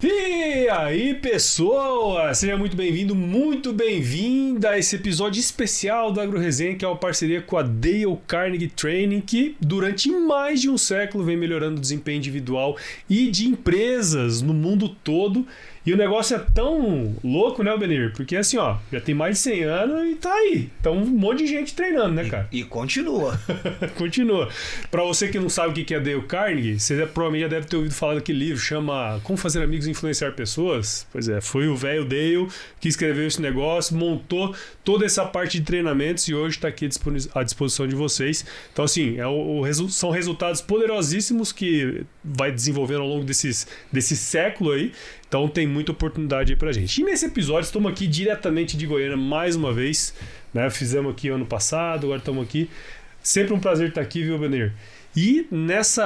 E aí, pessoa! Seja muito bem-vindo, muito bem-vinda a esse episódio especial do AgroResenha, que é uma parceria com a Dale Carnegie Training, que durante mais de um século vem melhorando o desempenho individual e de empresas no mundo todo. E o negócio é tão louco, né, Benir? Porque assim, ó, já tem mais de 100 anos e tá aí. Então um monte de gente treinando, né, cara? E continua. Continua. Pra você que não sabe o que é Dale Carnegie, você provavelmente já deve ter ouvido falar daquele livro, chama Como Fazer Amigos e Influenciar Pessoas. Pois é, foi o velho Dale que escreveu esse negócio, montou toda essa parte de treinamentos e hoje tá aqui à disposição de vocês. Então assim, são resultados poderosíssimos que vai desenvolvendo ao longo desse século aí. Então tem muita oportunidade aí pra gente. E nesse episódio estamos aqui diretamente de Goiânia mais uma vez, né? Fizemos aqui ano passado, agora estamos aqui. Sempre um prazer estar aqui, viu, Benir? E nesse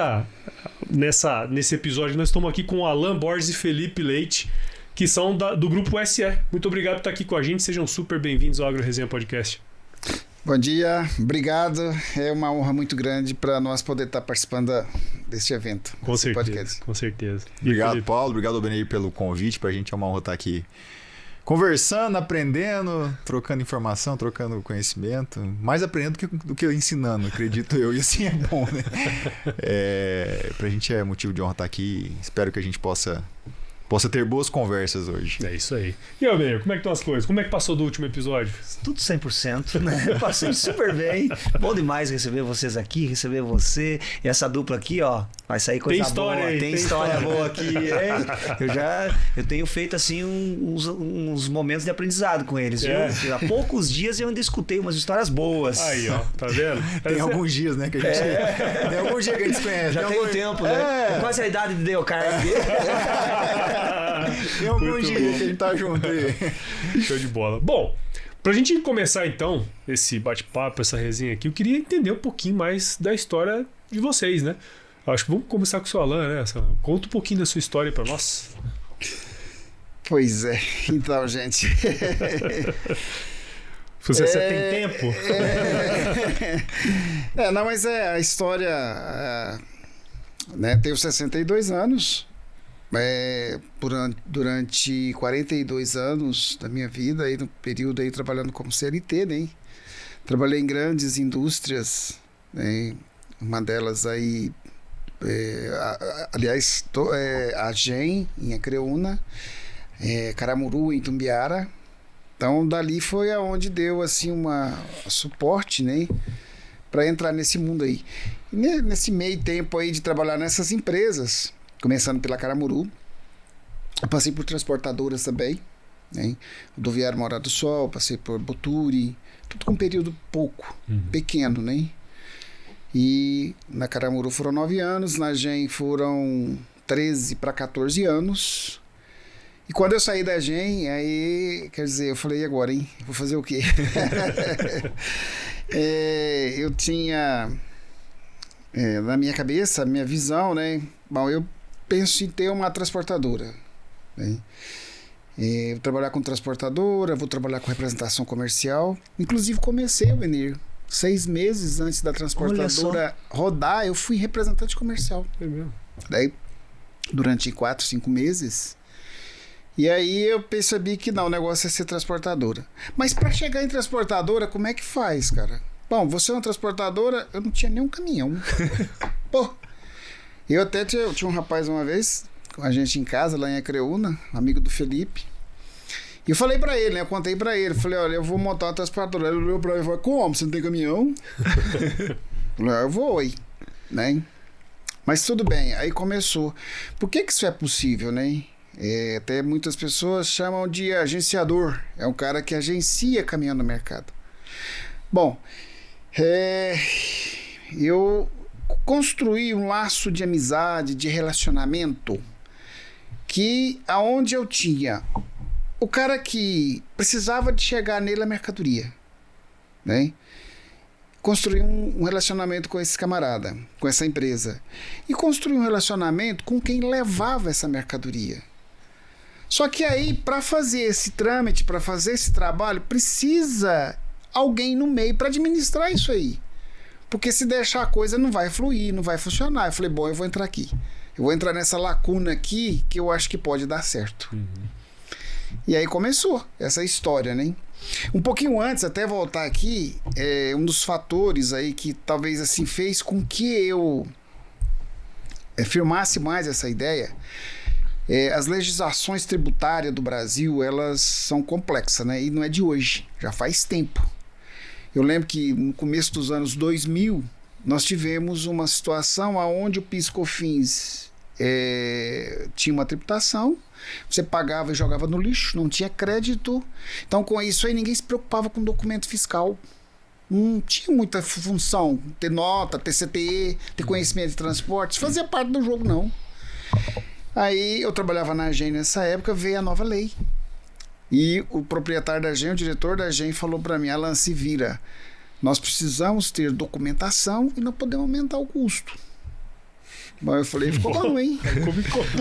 episódio nós estamos aqui com o Alan Borges e Felipe Leite, que são do Grupo SE. Muito obrigado por estar aqui com a gente. Sejam super bem-vindos ao AgroResenha Podcast. Bom dia, obrigado. É uma honra muito grande para nós poder estar participando deste evento. Com certeza, podcast. Com certeza. Obrigado, Paulo. Obrigado, Benir, pelo convite. Para a gente é uma honra estar aqui conversando, aprendendo, trocando informação, trocando conhecimento. Mais aprendendo do que ensinando, acredito eu. E assim é bom, né? Para a gente é motivo de honra estar aqui. Espero que a gente possa ter boas conversas hoje. É isso aí. E aí, Benir, como é que estão as coisas? Como é que passou do último episódio? Tudo 100%, né? Passei super bem. Bom demais receber vocês aqui, receber você. E essa dupla aqui, ó, vai sair coisa boa. Tem história boa aqui, hein? Eu tenho feito, assim, uns momentos de aprendizado com eles, viu? Há poucos dias eu ainda escutei umas histórias boas. Aí, ó, tá vendo? Tem alguns dias, né, que a gente... Tem alguns dias que a gente se conhece. Já tem um tempo, né? Quase a idade de Dale Carnegie. Tem alguns dias que a gente tá junto aí. Show de bola. Bom, pra gente começar então esse bate-papo, essa resenha aqui, eu queria entender um pouquinho mais da história de vocês, né? Acho que vamos começar com o seu Alan, né? Conta um pouquinho da sua história pra nós. Pois é, então, gente. Você tem tempo? Não, mas a história... né, tenho 62 anos. Durante 42 anos da minha vida, aí no período aí trabalhando como CLT, né? Trabalhei em grandes indústrias, né? Uma delas aí, aliás, a GEM em Acreúna, Caramuru em Itumbiara. Então dali foi aonde deu assim suporte, né? Para entrar nesse mundo aí. E nesse meio tempo aí de trabalhar nessas empresas, começando pela Caramuru, eu passei por transportadoras também, né? Rodoviário Morada do Sol, passei por Boturi, tudo com um período pequeno, né? E na Caramuru foram 9 anos, na GEM foram 13 para 14 anos. E quando eu saí da GEM, aí, quer dizer, eu falei, e agora, hein? Vou fazer o quê? Eu tinha na minha cabeça, minha visão, né? Bom, eu penso em ter uma transportadora, né? Vou trabalhar com transportadora, vou trabalhar com representação comercial. Inclusive comecei, Benir, 6 meses antes da transportadora rodar, eu fui representante comercial. É mesmo? Daí, durante 4, 5 meses. E aí eu percebi que não, o negócio é ser transportadora. Mas para chegar em transportadora, como é que faz, cara? Bom, você é uma transportadora, eu não tinha nem um caminhão. Pô! Eu até tinha um rapaz uma vez, com a gente em casa, lá em Acreúna, amigo do Felipe. E eu falei pra ele, né? Eu contei pra ele. Falei, olha, eu vou montar uma transportadora. Ele olhou pra mim e falou, como? Você não tem caminhão? Eu falei, eu vou aí, né? Mas tudo bem, aí começou. Por que isso é possível, né? Até muitas pessoas chamam de agenciador. É um cara que agencia caminhão no mercado. Bom, eu construí um laço de amizade, de relacionamento, que aonde eu tinha o cara que precisava de chegar nele a mercadoria, né? Construí um relacionamento com esse camarada, com essa empresa, e construí um relacionamento com quem levava essa mercadoria. Só que aí, para fazer esse trâmite, para fazer esse trabalho, precisa alguém no meio para administrar isso aí. Porque se deixar a coisa não vai fluir, não vai funcionar. Eu falei, bom, eu vou entrar aqui. Eu vou entrar nessa lacuna aqui que eu acho que pode dar certo. E aí começou essa história, né? Um pouquinho antes, até voltar aqui, um dos fatores aí que talvez assim fez com que eu firmasse mais essa ideia. As legislações tributárias do Brasil, elas são complexas, né? E não é de hoje, já faz tempo. Eu lembro que no começo dos anos 2000, nós tivemos uma situação onde o PIS/COFINS tinha uma tributação, você pagava e jogava no lixo, não tinha crédito. Então, com isso aí, ninguém se preocupava com documento fiscal. Não tinha muita função, ter nota, ter CTE, ter conhecimento de transportes, fazia parte do jogo, não. Aí eu trabalhava na AGEN nessa época, veio a nova lei. E o proprietário da AGEN, o diretor da AGEN, falou para mim, Alan, se vira, nós precisamos ter documentação e não podemos aumentar o custo. Bom, eu falei, ficou bom, hein?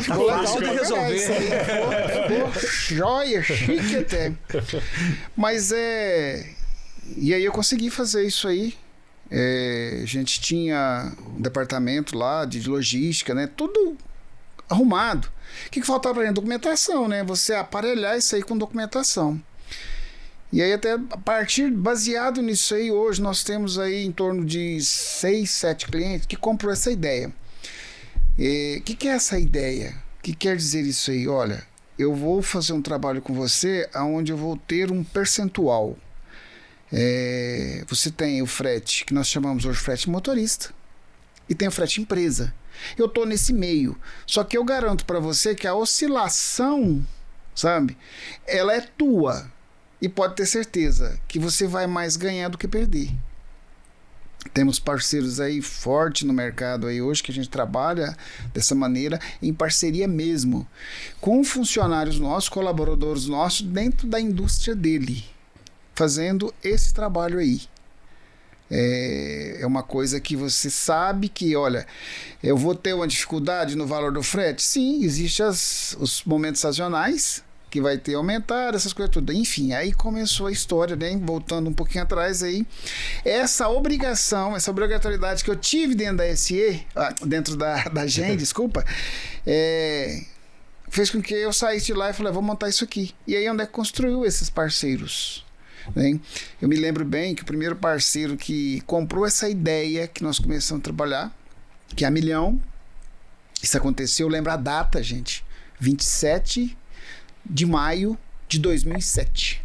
Ficou legal de resolver. Ficou joia, chique até. Mas E aí eu consegui fazer isso aí. A gente tinha um departamento lá de logística, né? Tudo arrumado. O que faltava pra gente? Documentação, né? Você aparelhar isso aí com documentação. E aí até baseado nisso aí, hoje nós temos aí em torno de 6, 7 clientes que comprou essa ideia. O que é essa ideia? O que quer dizer isso aí? Olha, eu vou fazer um trabalho com você onde eu vou ter um percentual. Você tem o frete, que nós chamamos hoje de frete motorista, e tem o frete empresa. Eu estou nesse meio. Só que eu garanto para você que a oscilação, sabe, ela é tua. E pode ter certeza que você vai mais ganhar do que perder. Temos parceiros aí fortes no mercado aí hoje que a gente trabalha dessa maneira, em parceria mesmo, com funcionários nossos, colaboradores nossos, dentro da indústria dele, fazendo esse trabalho aí. É uma coisa que você sabe que, olha, eu vou ter uma dificuldade no valor do frete? Sim, existem os momentos sazonais, que vai ter aumentado, essas coisas tudo. Enfim, aí começou a história, né? Voltando um pouquinho atrás aí. Essa obrigação, essa obrigatoriedade que eu tive dentro da SE, dentro da GEM, desculpa, fez com que eu saísse de lá e falei, vou montar isso aqui. E aí onde é que construiu esses parceiros? Né? Eu me lembro bem que o primeiro parceiro que comprou essa ideia que nós começamos a trabalhar, que é a Milhão, isso aconteceu, eu lembro a data, gente, 27 de maio de 2007,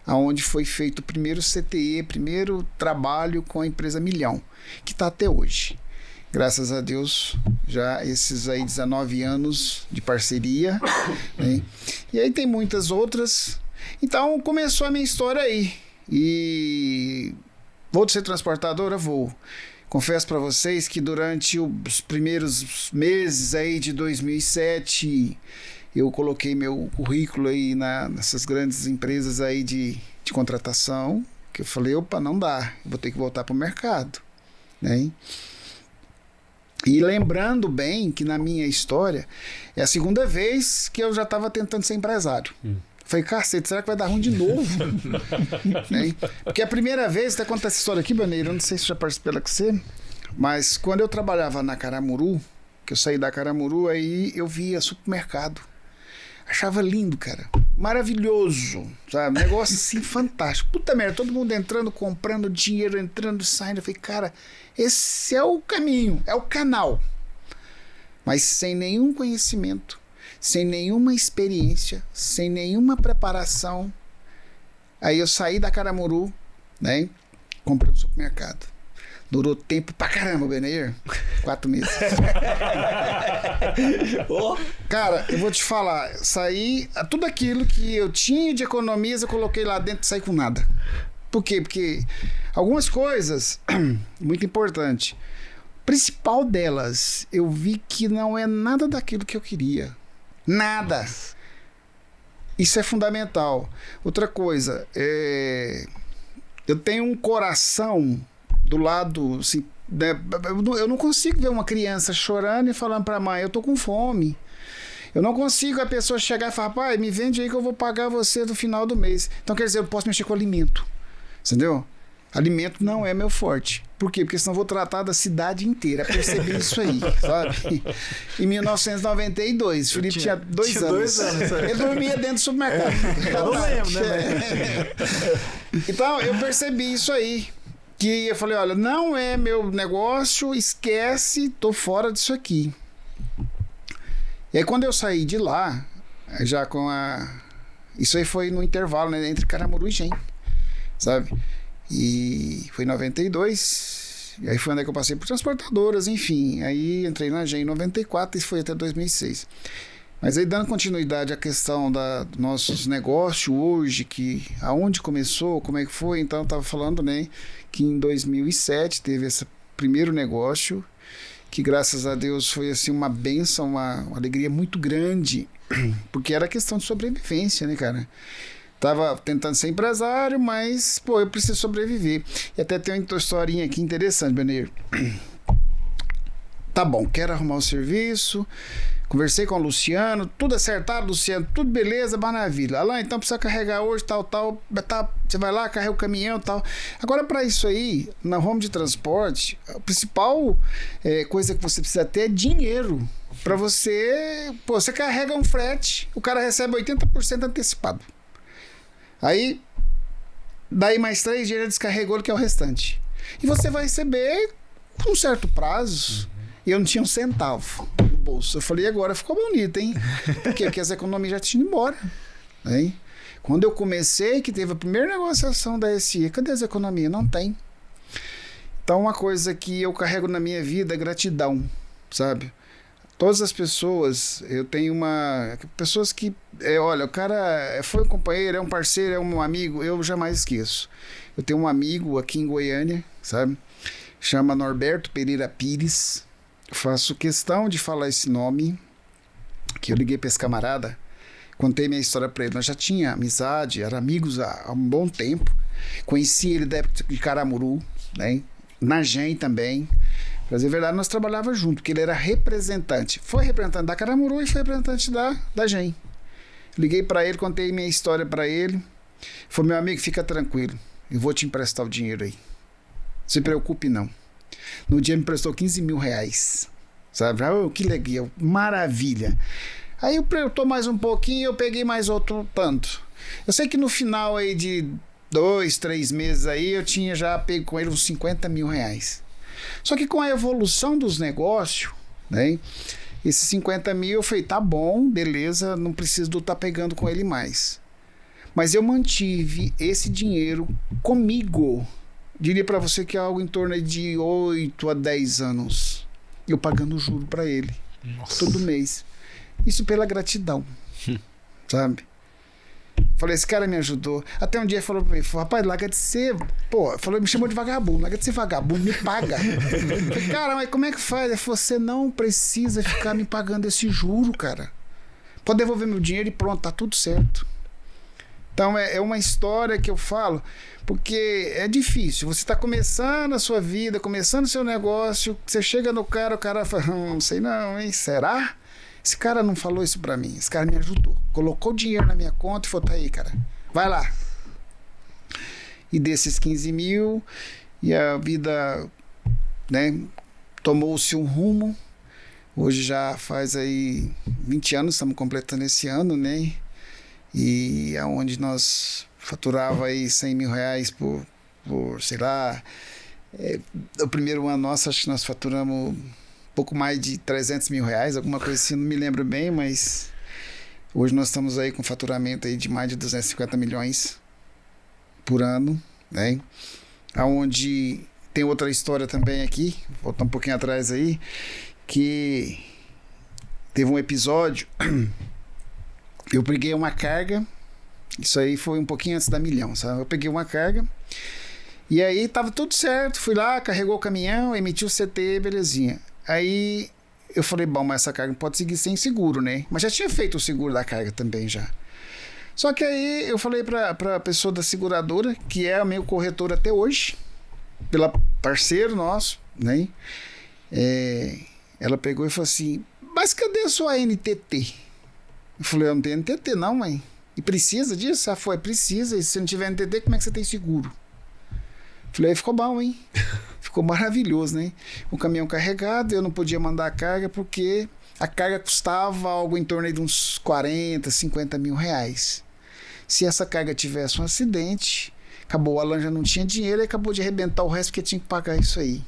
aonde foi feito o primeiro CTE, primeiro trabalho com a empresa Milhão, que está até hoje. Graças a Deus, já esses aí 19 anos de parceria, né? E aí tem muitas outras. Então começou a minha história aí. E vou ser transportadora? Vou. Confesso para vocês que durante os primeiros meses aí de 2007, eu coloquei meu currículo aí nessas grandes empresas aí de contratação, que eu falei, opa, não dá, eu vou ter que voltar para o mercado, né? E lembrando bem que na minha história, é a segunda vez que eu já estava tentando ser empresário. Falei, cacete, será que vai dar ruim de novo? Né? Porque a primeira vez, até contar essa história aqui, Baneiro, eu não sei se já participei com você, mas quando eu trabalhava na Caramuru, que eu saí da Caramuru, aí eu via supermercado. Achava lindo, cara. Maravilhoso, sabe? Negócio assim, fantástico. Puta merda, todo mundo entrando, comprando dinheiro, entrando, saindo. Eu falei, cara, esse é o caminho, é o canal. Mas sem nenhum conhecimento, sem nenhuma experiência, sem nenhuma preparação. Aí eu saí da Caramuru, né? Comprei um supermercado. Durou tempo pra caramba, Beneir. 4 meses. Cara, eu vou te falar, saí, tudo aquilo que eu tinha de economias, eu coloquei lá dentro e saí com nada. Por quê? Porque algumas coisas, muito importante, principal delas, eu vi que não é nada daquilo que eu queria. Nada. Isso é fundamental. Outra coisa, eu tenho um coração do lado, assim, eu não consigo ver uma criança chorando e falando para a mãe, eu tô com fome. Eu não consigo a pessoa chegar e falar, pai, me vende aí que eu vou pagar você no final do mês. Então, quer dizer, eu posso mexer com alimento. Entendeu? Alimento não é meu forte. Por quê? Porque senão eu vou tratar da cidade inteira. Percebi isso aí, sabe? Em 1992, Felipe tinha 2 anos. 2 anos. Ele dormia dentro do supermercado. Eu não lembro, né? Então, eu percebi isso aí. Que eu falei, olha, não é meu negócio, esquece, tô fora disso aqui. E aí, quando eu saí de lá, já com a... Isso aí foi no intervalo, né, entre Caramuru e Gen, sabe? E foi em 92, e aí foi onde que eu passei por transportadoras, enfim. Aí entrei na Gen em 94 e foi até 2006. Mas aí, dando continuidade à questão dos nossos negócios hoje, que aonde começou, como é que foi, então eu estava falando, né, que em 2007 teve esse primeiro negócio, que graças a Deus foi assim uma bênção, uma alegria muito grande, porque era questão de sobrevivência, né, cara? Tava tentando ser empresário, mas, pô, eu preciso sobreviver. E até tem uma historinha aqui interessante, Beneir. Tá bom, quero arrumar o serviço. Conversei com o Luciano, tudo acertado, Luciano, tudo beleza, maravilha. Alain, então precisa carregar hoje, tal. Você vai lá, carrega o caminhão, tal. Agora, para isso aí, na home de transporte, a principal coisa que você precisa ter é dinheiro. Para você... Pô, você carrega um frete, o cara recebe 80% antecipado. Aí, daí mais 3 dias ele descarregou, que é o restante. E você vai receber com um certo prazo. E eu não tinha um centavo no bolso. Eu falei, agora ficou bonito, hein? Porque as economias já tinham ido embora. Hein? Quando eu comecei, que teve a primeira negociação da SE, cadê as economias? Não tem. Então, uma coisa que eu carrego na minha vida é gratidão, sabe? Todas as pessoas, eu tenho pessoas que, olha, o cara foi um companheiro, é um parceiro, é um amigo, eu jamais esqueço. Eu tenho um amigo aqui em Goiânia, sabe? Chama Norberto Pereira Pires. Faço questão de falar esse nome, que eu liguei para esse camarada, contei minha história para ele. Nós já tinha amizade, eram amigos há um bom tempo. Conheci ele da época de Caramuru, né? Na Gen também. Pra dizer a verdade, nós trabalhávamos junto, porque ele era representante. Foi representante da Caramuru e foi representante da Gen. Liguei para ele, contei minha história para ele. Falei, meu amigo, fica tranquilo, eu vou te emprestar o dinheiro aí. Não se preocupe não. No dia me emprestou 15 mil reais. Sabe? Oh, que legal, maravilha. Aí eu tô mais um pouquinho, eu peguei mais outro tanto. Eu sei que no final aí de 2, 3 meses aí, eu tinha já pego com ele uns 50 mil reais. Só que com a evolução dos negócios, né? Esses 50 mil eu falei, tá bom, beleza, não preciso estar pegando com ele mais. Mas eu mantive esse dinheiro comigo. Diria para você que é algo em torno de 8 a 10 anos. Eu pagando juro para ele. Nossa. Todo mês. Isso pela gratidão. Sabe? Falei, esse cara me ajudou. Até um dia ele falou pra mim, rapaz, larga de ser... Pô, falou, me chamou de vagabundo. Larga de ser vagabundo, me paga. Falei, cara, mas como é que faz? Ele falou, você não precisa ficar me pagando esse juro, cara. Pode devolver meu dinheiro e pronto, tá tudo certo. Então é uma história que eu falo, porque é difícil. Você está começando a sua vida, começando o seu negócio, você chega no cara, o cara fala, não sei não, hein? Será? Esse cara não falou isso pra mim, esse cara me ajudou. Colocou dinheiro na minha conta e falou, tá aí, cara, vai lá. E desses 15 mil, e a vida, né, tomou-se um rumo. Hoje já faz aí 20 anos, estamos completando esse ano, né? E aonde nós faturava aí 100 mil reais por sei lá, o primeiro ano nosso, acho que nós faturamos pouco mais de 300 mil reais, alguma coisa assim, não me lembro bem, mas hoje nós estamos aí com faturamento aí de mais de 250 milhões por ano, né? Aonde tem outra história também aqui, voltar um pouquinho atrás aí, que teve um episódio... Eu peguei uma carga, isso aí foi um pouquinho antes da milhão, sabe? Eu peguei uma carga e aí tava tudo certo, fui lá, carregou o caminhão, emitiu o CT, belezinha. Aí eu falei, bom, mas essa carga não pode seguir sem seguro, né? Mas já tinha feito o seguro da carga também já. Só que aí eu falei pra pessoa da seguradora, que é o meu corretor até hoje, pela parceiro nosso, né? Ela pegou e falou assim, mas cadê a sua NTT? Eu falei, eu não tenho NTT não, mãe. E precisa disso? Ela falou, precisa. E se você não tiver NTT, como é que você tem seguro? Falei, ficou bom, hein? Ficou maravilhoso, né? O caminhão carregado, eu não podia mandar a carga porque a carga custava algo em torno aí de uns 40, 50 mil reais. Se essa carga tivesse um acidente, acabou, a Alan já não tinha dinheiro e acabou de arrebentar o resto porque tinha que pagar isso aí,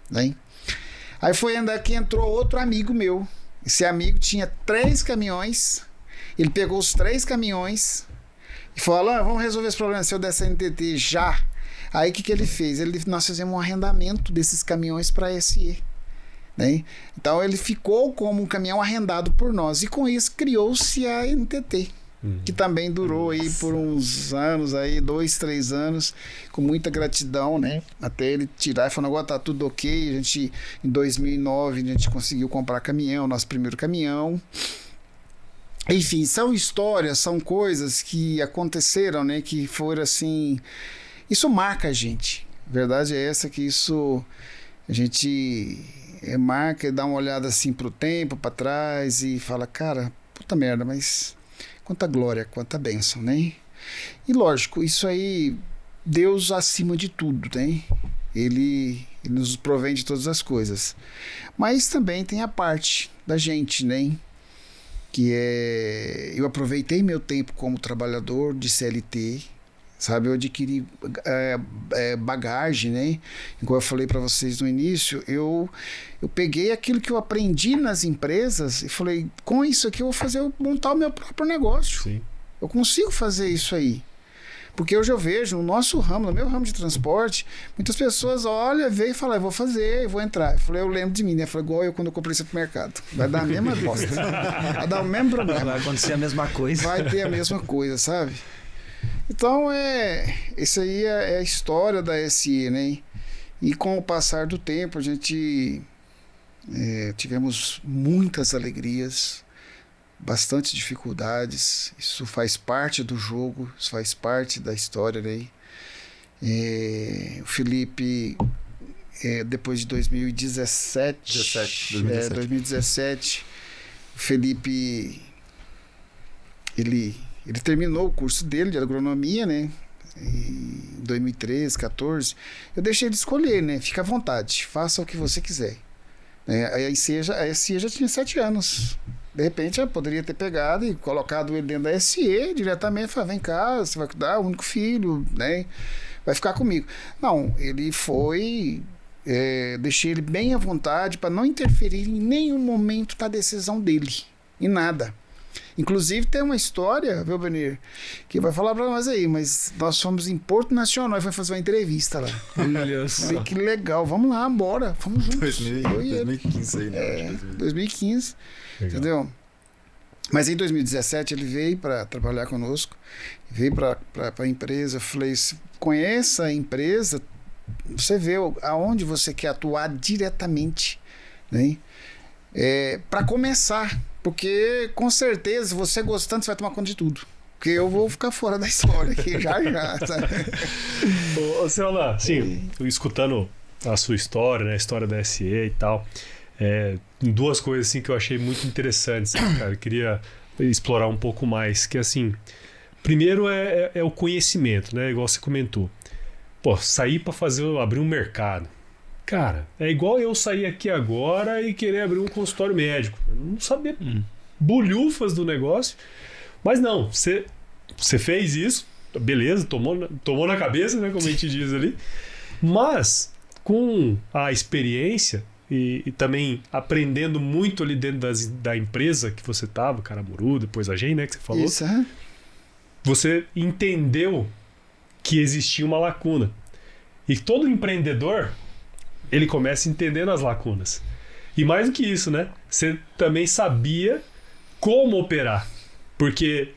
né? Aí foi andar que entrou outro amigo meu. Esse amigo tinha 3 caminhões, ele pegou os 3 caminhões e falou, Alan, vamos resolver esse problema seu dessa NTT já. Aí o que ele fez? Nós fizemos um arrendamento desses caminhões para a SE. Né? Então ele ficou como um caminhão arrendado por nós. E com isso criou-se a NTT. Que também durou aí por uns anos, aí, 2, 3 anos, com muita gratidão, né? Até ele tirar e falar, agora tá tudo ok. A gente, em 2009, a gente conseguiu comprar caminhão, nosso primeiro caminhão. Enfim, são histórias, são coisas que aconteceram, né? Que foram assim... Isso marca a gente. A verdade é essa, que isso a gente marca e dá uma olhada assim pro tempo, para trás e fala, cara, puta merda, mas quanta glória, quanta bênção, né? E lógico, isso aí, Deus acima de tudo, né? Ele nos provém de todas as coisas. Mas também tem a parte da gente, né? Que é... Eu aproveitei meu tempo como trabalhador de CLT, sabe, eu adquiri bagagem, né? Igual eu falei para vocês no início, eu peguei aquilo que eu aprendi nas empresas e falei, com isso aqui eu vou montar o meu próprio negócio. Sim. Eu consigo fazer isso aí. Porque hoje eu vejo, no nosso ramo, no meu ramo de transporte, muitas pessoas olham, veem e falam, eu vou fazer, eu vou entrar. Eu lembro de mim, né? Eu falei, igual eu quando eu comprei esse mercado. Vai dar a mesma bosta. Vai dar o mesmo problema. Vai acontecer a mesma coisa. Vai ter a mesma coisa, sabe? Então, isso aí é a história da SE, né? E com o passar do tempo, a gente tivemos muitas alegrias, bastante dificuldades. Isso faz parte do jogo, isso faz parte da história, né? O Felipe, depois de 2017, o Felipe, ele terminou o curso dele de agronomia, né? Em 2013, 14. Eu deixei ele escolher, né? Fica à vontade, faça o que você quiser. A SE já tinha 7 anos. De repente, eu poderia ter pegado e colocado ele dentro da SE diretamente. Falar, vem cá, você vai cuidar, o único filho, né? Vai ficar comigo. Não, ele foi... deixei ele bem à vontade para não interferir em nenhum momento da decisão dele. Em nada. Inclusive tem uma história, viu, Benir, que vai falar pra nós aí, mas nós fomos em Porto Nacional e foi fazer uma entrevista lá. Falei, que legal, vamos lá, bora, vamos juntos. 2015 aí, né? 2015, legal. Entendeu? Mas em 2017 ele veio para trabalhar conosco, veio para a empresa. Eu falei, conheça a empresa, você vê aonde você quer atuar diretamente, né? Para começar, porque com certeza, você gostando, você vai tomar conta de tudo. Porque eu vou ficar fora da história aqui já. Sabe? Ô, Celana, sim, escutando a sua história, né, a história da SE e tal, duas coisas assim que eu achei muito interessantes, cara. Eu queria explorar um pouco mais, que assim, primeiro é o conhecimento, né, igual você comentou. Pô, sair para abrir um mercado. Cara, é igual eu sair aqui agora e querer abrir um consultório médico. Eu não sabia bolhufas do negócio. Mas não, você fez isso, beleza, tomou na cabeça, né, como a gente diz ali. Mas, com a experiência e também aprendendo muito ali dentro da empresa que você estava, Caramuru, depois a Gen, né, que você falou. Isso, Você entendeu que existia uma lacuna. E todo empreendedor... ele começa entendendo as lacunas. E mais do que isso, né? Você também sabia como operar. Porque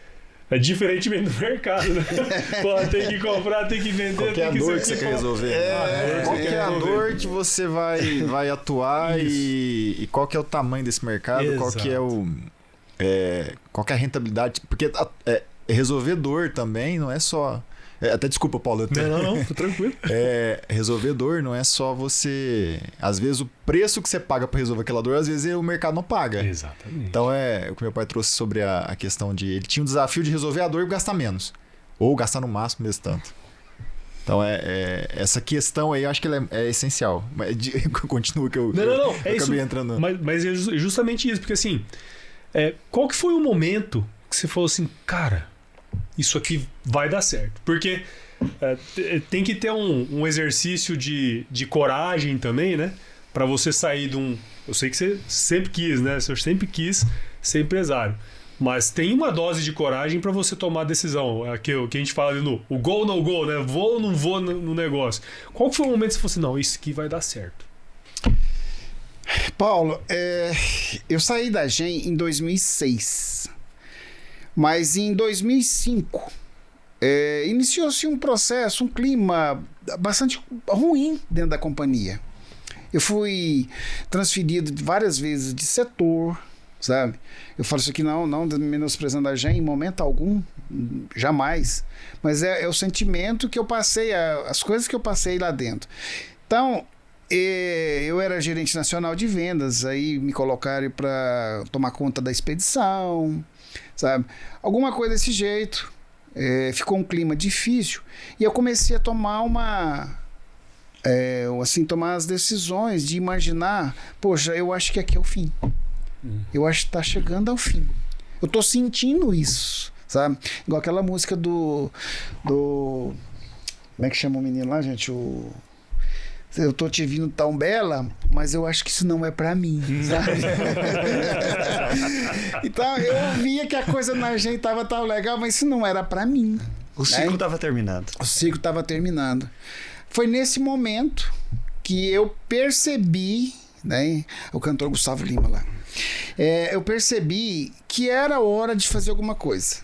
é diferentemente do mercado, né? Pô, tem que comprar, tem que vender, qualquer tem que... dor que você quer resolver. Qualquer dor que você vai atuar e qual que é o tamanho desse mercado, Exato. qual que é qual que é a rentabilidade. Porque resolver dor também não é só... até desculpa, Paulo. Não, tô tranquilo. Resolver dor não é só você... Às vezes o preço que você paga para resolver aquela dor, às vezes o mercado não paga. Exatamente. Então o que meu pai trouxe sobre a questão de... Ele tinha um desafio de resolver a dor e gastar menos. Ou gastar no máximo mesmo tanto. Então, essa questão aí, eu acho que ela é essencial. Continua que eu, não, eu é acabei isso, entrando... Mas é justamente isso, porque assim, qual que foi o momento que você falou assim, cara, isso aqui vai dar certo? Porque tem que ter um exercício de coragem também, né? Pra você sair de um... Eu sei que você sempre quis, né? Você sempre quis ser empresário. Mas tem uma dose de coragem para você tomar a decisão. O que a gente fala ali no go ou no go, né? Vou ou não vou no negócio. Qual que foi o momento que você falou assim, não, isso aqui vai dar certo? Paulo, eu saí da GEM em 2006. Mas em 2005, iniciou-se um processo, um clima bastante ruim dentro da companhia. Eu fui transferido várias vezes de setor, sabe? Eu falo isso aqui não menosprezando a GEM em momento algum, jamais. Mas é o sentimento que eu passei, as coisas que eu passei lá dentro. Então, eu era gerente nacional de vendas, aí me colocaram para tomar conta da expedição, sabe? Alguma coisa desse jeito. Ficou um clima difícil e eu comecei a tomar tomar as decisões de imaginar, poxa, eu acho que aqui é o fim. Eu acho que tá chegando ao fim. Eu tô sentindo isso, sabe? Igual aquela música do como é que chama o menino lá, gente? Eu tô te vindo tão bela, mas eu acho que isso não é pra mim, sabe? Então eu via que a coisa na gente tava tão legal, mas isso não era pra mim. O ciclo tava terminado. O ciclo tava terminando. Foi nesse momento que eu percebi, né? O cantor Gustavo Lima lá. Eu percebi que era hora de fazer alguma coisa.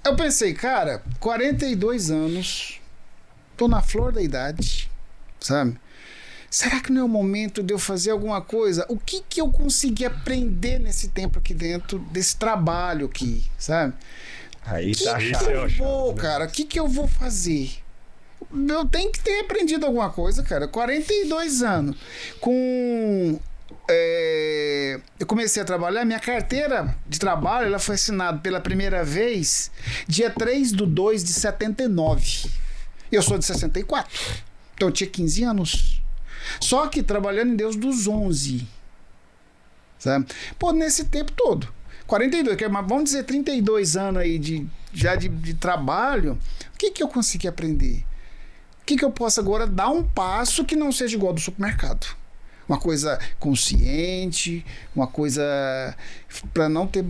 Eu pensei, cara, 42 anos, tô na flor da idade, sabe? Será que não é o momento de eu fazer alguma coisa? O que eu consegui aprender nesse tempo aqui dentro desse trabalho aqui, sabe? Aí tá cara, o que eu vou fazer? Eu tenho que ter aprendido alguma coisa, cara. 42 anos. Eu comecei a trabalhar, minha carteira de trabalho ela foi assinada pela primeira vez dia 3/2/79. Eu sou de 64. Então eu tinha 15 anos. Só que trabalhando em Deus dos 11. Sabe? Pô, nesse tempo todo. 42, vamos dizer 32 anos aí de trabalho. O que eu consegui aprender? O que eu posso agora dar um passo que não seja igual ao do supermercado? Uma coisa consciente, uma coisa para não ter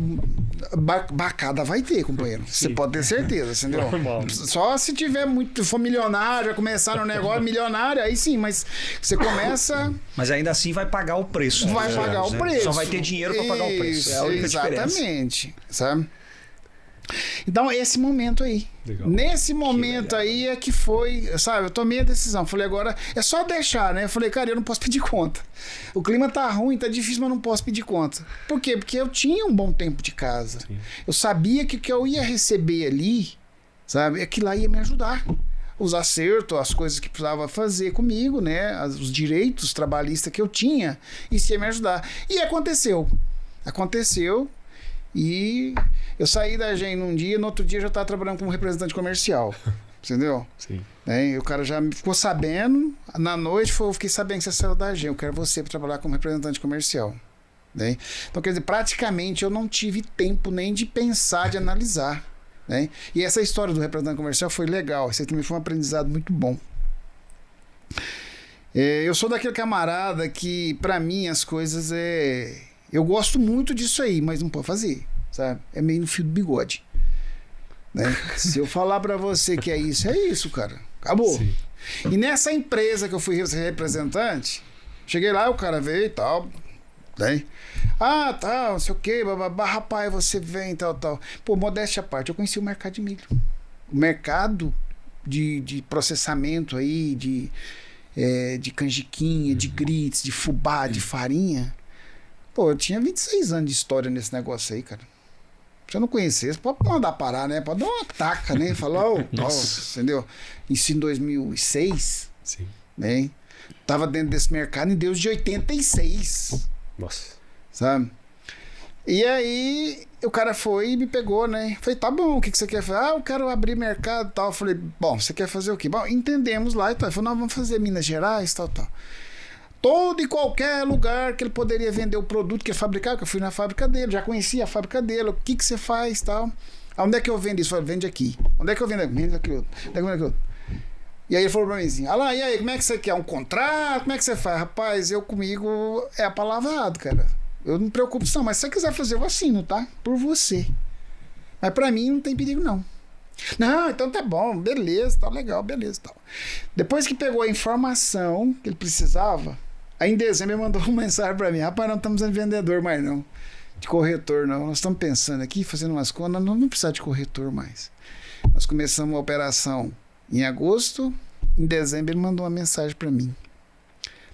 bacada vai ter, companheiro. Você pode ter certeza, entendeu? Normal. Só se tiver for milionário, vai começar no negócio milionário, aí sim, mas você começa... Mas ainda assim vai pagar o preço. Vai pagar o preço. Só vai ter dinheiro para pagar o preço. É a única exatamente, sabe? Então, esse momento aí. Legal. Nesse momento aí é que foi, sabe, eu tomei a decisão. Falei, agora é só deixar, né? Eu falei, cara, eu não posso pedir conta. O clima tá ruim, tá difícil, mas não posso pedir conta. Por quê? Porque eu tinha um bom tempo de casa. Sim. Eu sabia que o que eu ia receber ali, sabe, aquilo lá ia me ajudar. Os acertos, as coisas que precisava fazer comigo, né? Os direitos trabalhistas que eu tinha, isso ia me ajudar. E aconteceu. E eu saí da GEM num dia, no outro dia eu já estava trabalhando como representante comercial. Entendeu? Sim. E o cara já ficou sabendo, na noite eu fiquei sabendo que você saiu da GEM, eu quero você para trabalhar como representante comercial. Então, quer dizer, praticamente eu não tive tempo nem de pensar, de analisar. E essa história do representante comercial foi legal, isso também foi um aprendizado muito bom. Eu sou daquele camarada que, para mim, as coisas eu gosto muito disso aí, mas não pode fazer, sabe? É meio no fio do bigode. Se eu falar pra você que é isso, cara. Acabou. Sim. E nessa empresa que eu fui representante, cheguei lá, o cara veio e tal. Tá, não sei o que, rapaz, você vem, tal. Pô, modéstia à parte, eu conheci o mercado de milho. O mercado de processamento aí, de canjiquinha, de grits, de fubá, de farinha. Pô, eu tinha 26 anos de história nesse negócio aí, cara. Se eu não conhecesse, pode mandar parar, né? Pode dar uma taca, né? Falar, entendeu? Isso em 2006. Sim. Tava dentro desse mercado em Deus de 86. Nossa. Sabe? E aí o cara foi e me pegou, né? Falei, tá bom, o que você quer fazer? Ah, eu quero abrir mercado e tal. Falei, bom, você quer fazer o quê? Bom, entendemos lá e tal. Ele falou, não, vamos fazer Minas Gerais, tal. Todo e qualquer lugar que ele poderia vender o produto que ele fabricava, que eu fui na fábrica dele, já conhecia a fábrica dele, o que você faz, tal. Onde é que eu vendo isso? Eu falei, vende aqui. Onde é que eu vendo? Vende aqui outro. Onde é que eu vendo aqui outro? E aí ele falou pra mim assim, lá, e aí, como é que você quer? Um contrato? Como é que você faz? Rapaz, comigo é apalavrado, cara. Eu não me preocupo não, mas se você quiser fazer, eu assino, tá? Por você. Mas pra mim não tem perigo, não. Não, então tá bom, beleza, tá legal, beleza, tal. Depois que pegou a informação que ele precisava, aí em dezembro ele mandou uma mensagem pra mim, rapaz, não estamos de vendedor mais não, de corretor não, nós estamos pensando aqui, fazendo umas contas, nós não precisamos de corretor mais. Nós começamos a operação em agosto, em dezembro ele mandou uma mensagem pra mim.